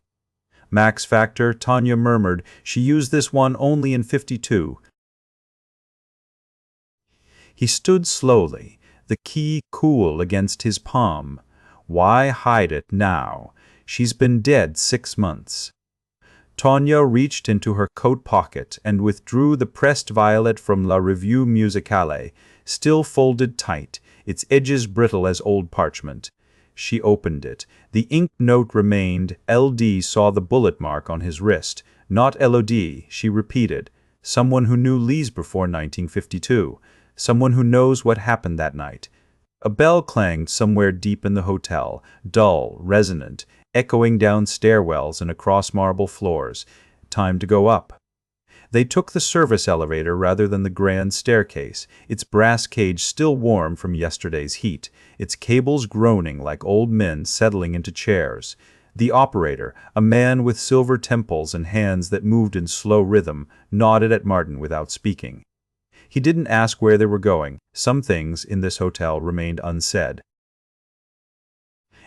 Max Factor, Tonya murmured. She used this one only in 52. He stood slowly, the key cool against his palm. Why hide it now? She's been dead 6 months. Tonya reached into her coat pocket and withdrew the pressed violet from La Revue Musicale, still folded tight, its edges brittle as old parchment. She opened it. The inked note remained. LD saw the bullet mark on his wrist. Not Elodie, she repeated. Someone who knew Lise before 1952. Someone who knows what happened that night. A bell clanged somewhere deep in the hotel, dull, resonant, echoing down stairwells and across marble floors. Time to go up. They took the service elevator rather than the grand staircase, its brass cage still warm from yesterday's heat, its cables groaning like old men settling into chairs. The operator, a man with silver temples and hands that moved in slow rhythm, nodded at Martin without speaking. He didn't ask where they were going. Some things in this hotel remained unsaid.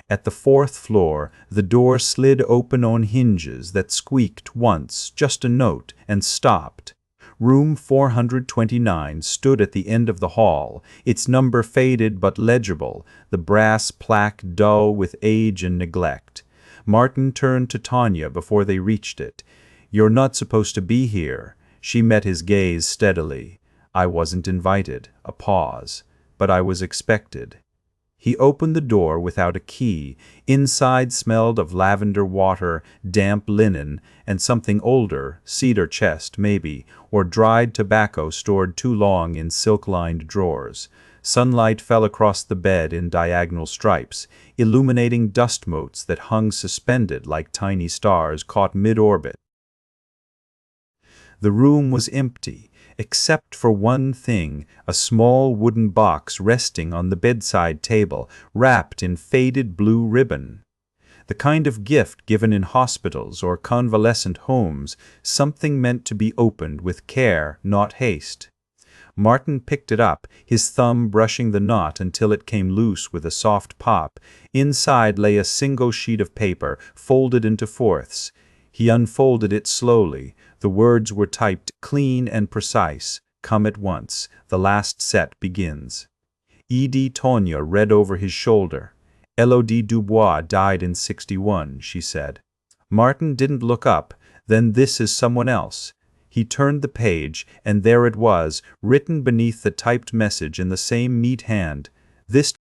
At the 4th floor, the door slid open on hinges that squeaked once, just a note, and stopped. Room 429 stood at the end of the hall, its number faded but legible, the brass plaque dull with age and neglect. Martin turned to Tonya before they reached it. "You're not supposed to be here." She met his gaze steadily. "I wasn't invited." A pause. "But I was expected." He opened the door without a key. Inside smelled of lavender water, damp linen, and something older, cedar chest maybe, or dried tobacco stored too long in silk-lined drawers. Sunlight fell across the bed in diagonal stripes, illuminating dust motes that hung suspended like tiny stars caught mid-orbit. The room was empty, except for one thing, a small wooden box resting on the bedside table, wrapped in faded blue ribbon. The kind of gift given in hospitals or convalescent homes, something meant to be opened with care, not haste. Martin picked it up, his thumb brushing the knot until it came loose with a soft pop. Inside lay a single sheet of paper, folded into fourths. He unfolded it slowly. The words were typed clean and precise. "Come at once. The last set begins." E.D. Tonya read over his shoulder. "Elodie Dubois died in 61, she said. Martin didn't look up. "Then this is someone else." He turned the page, and there it was, written beneath the typed message in the same neat hand. "This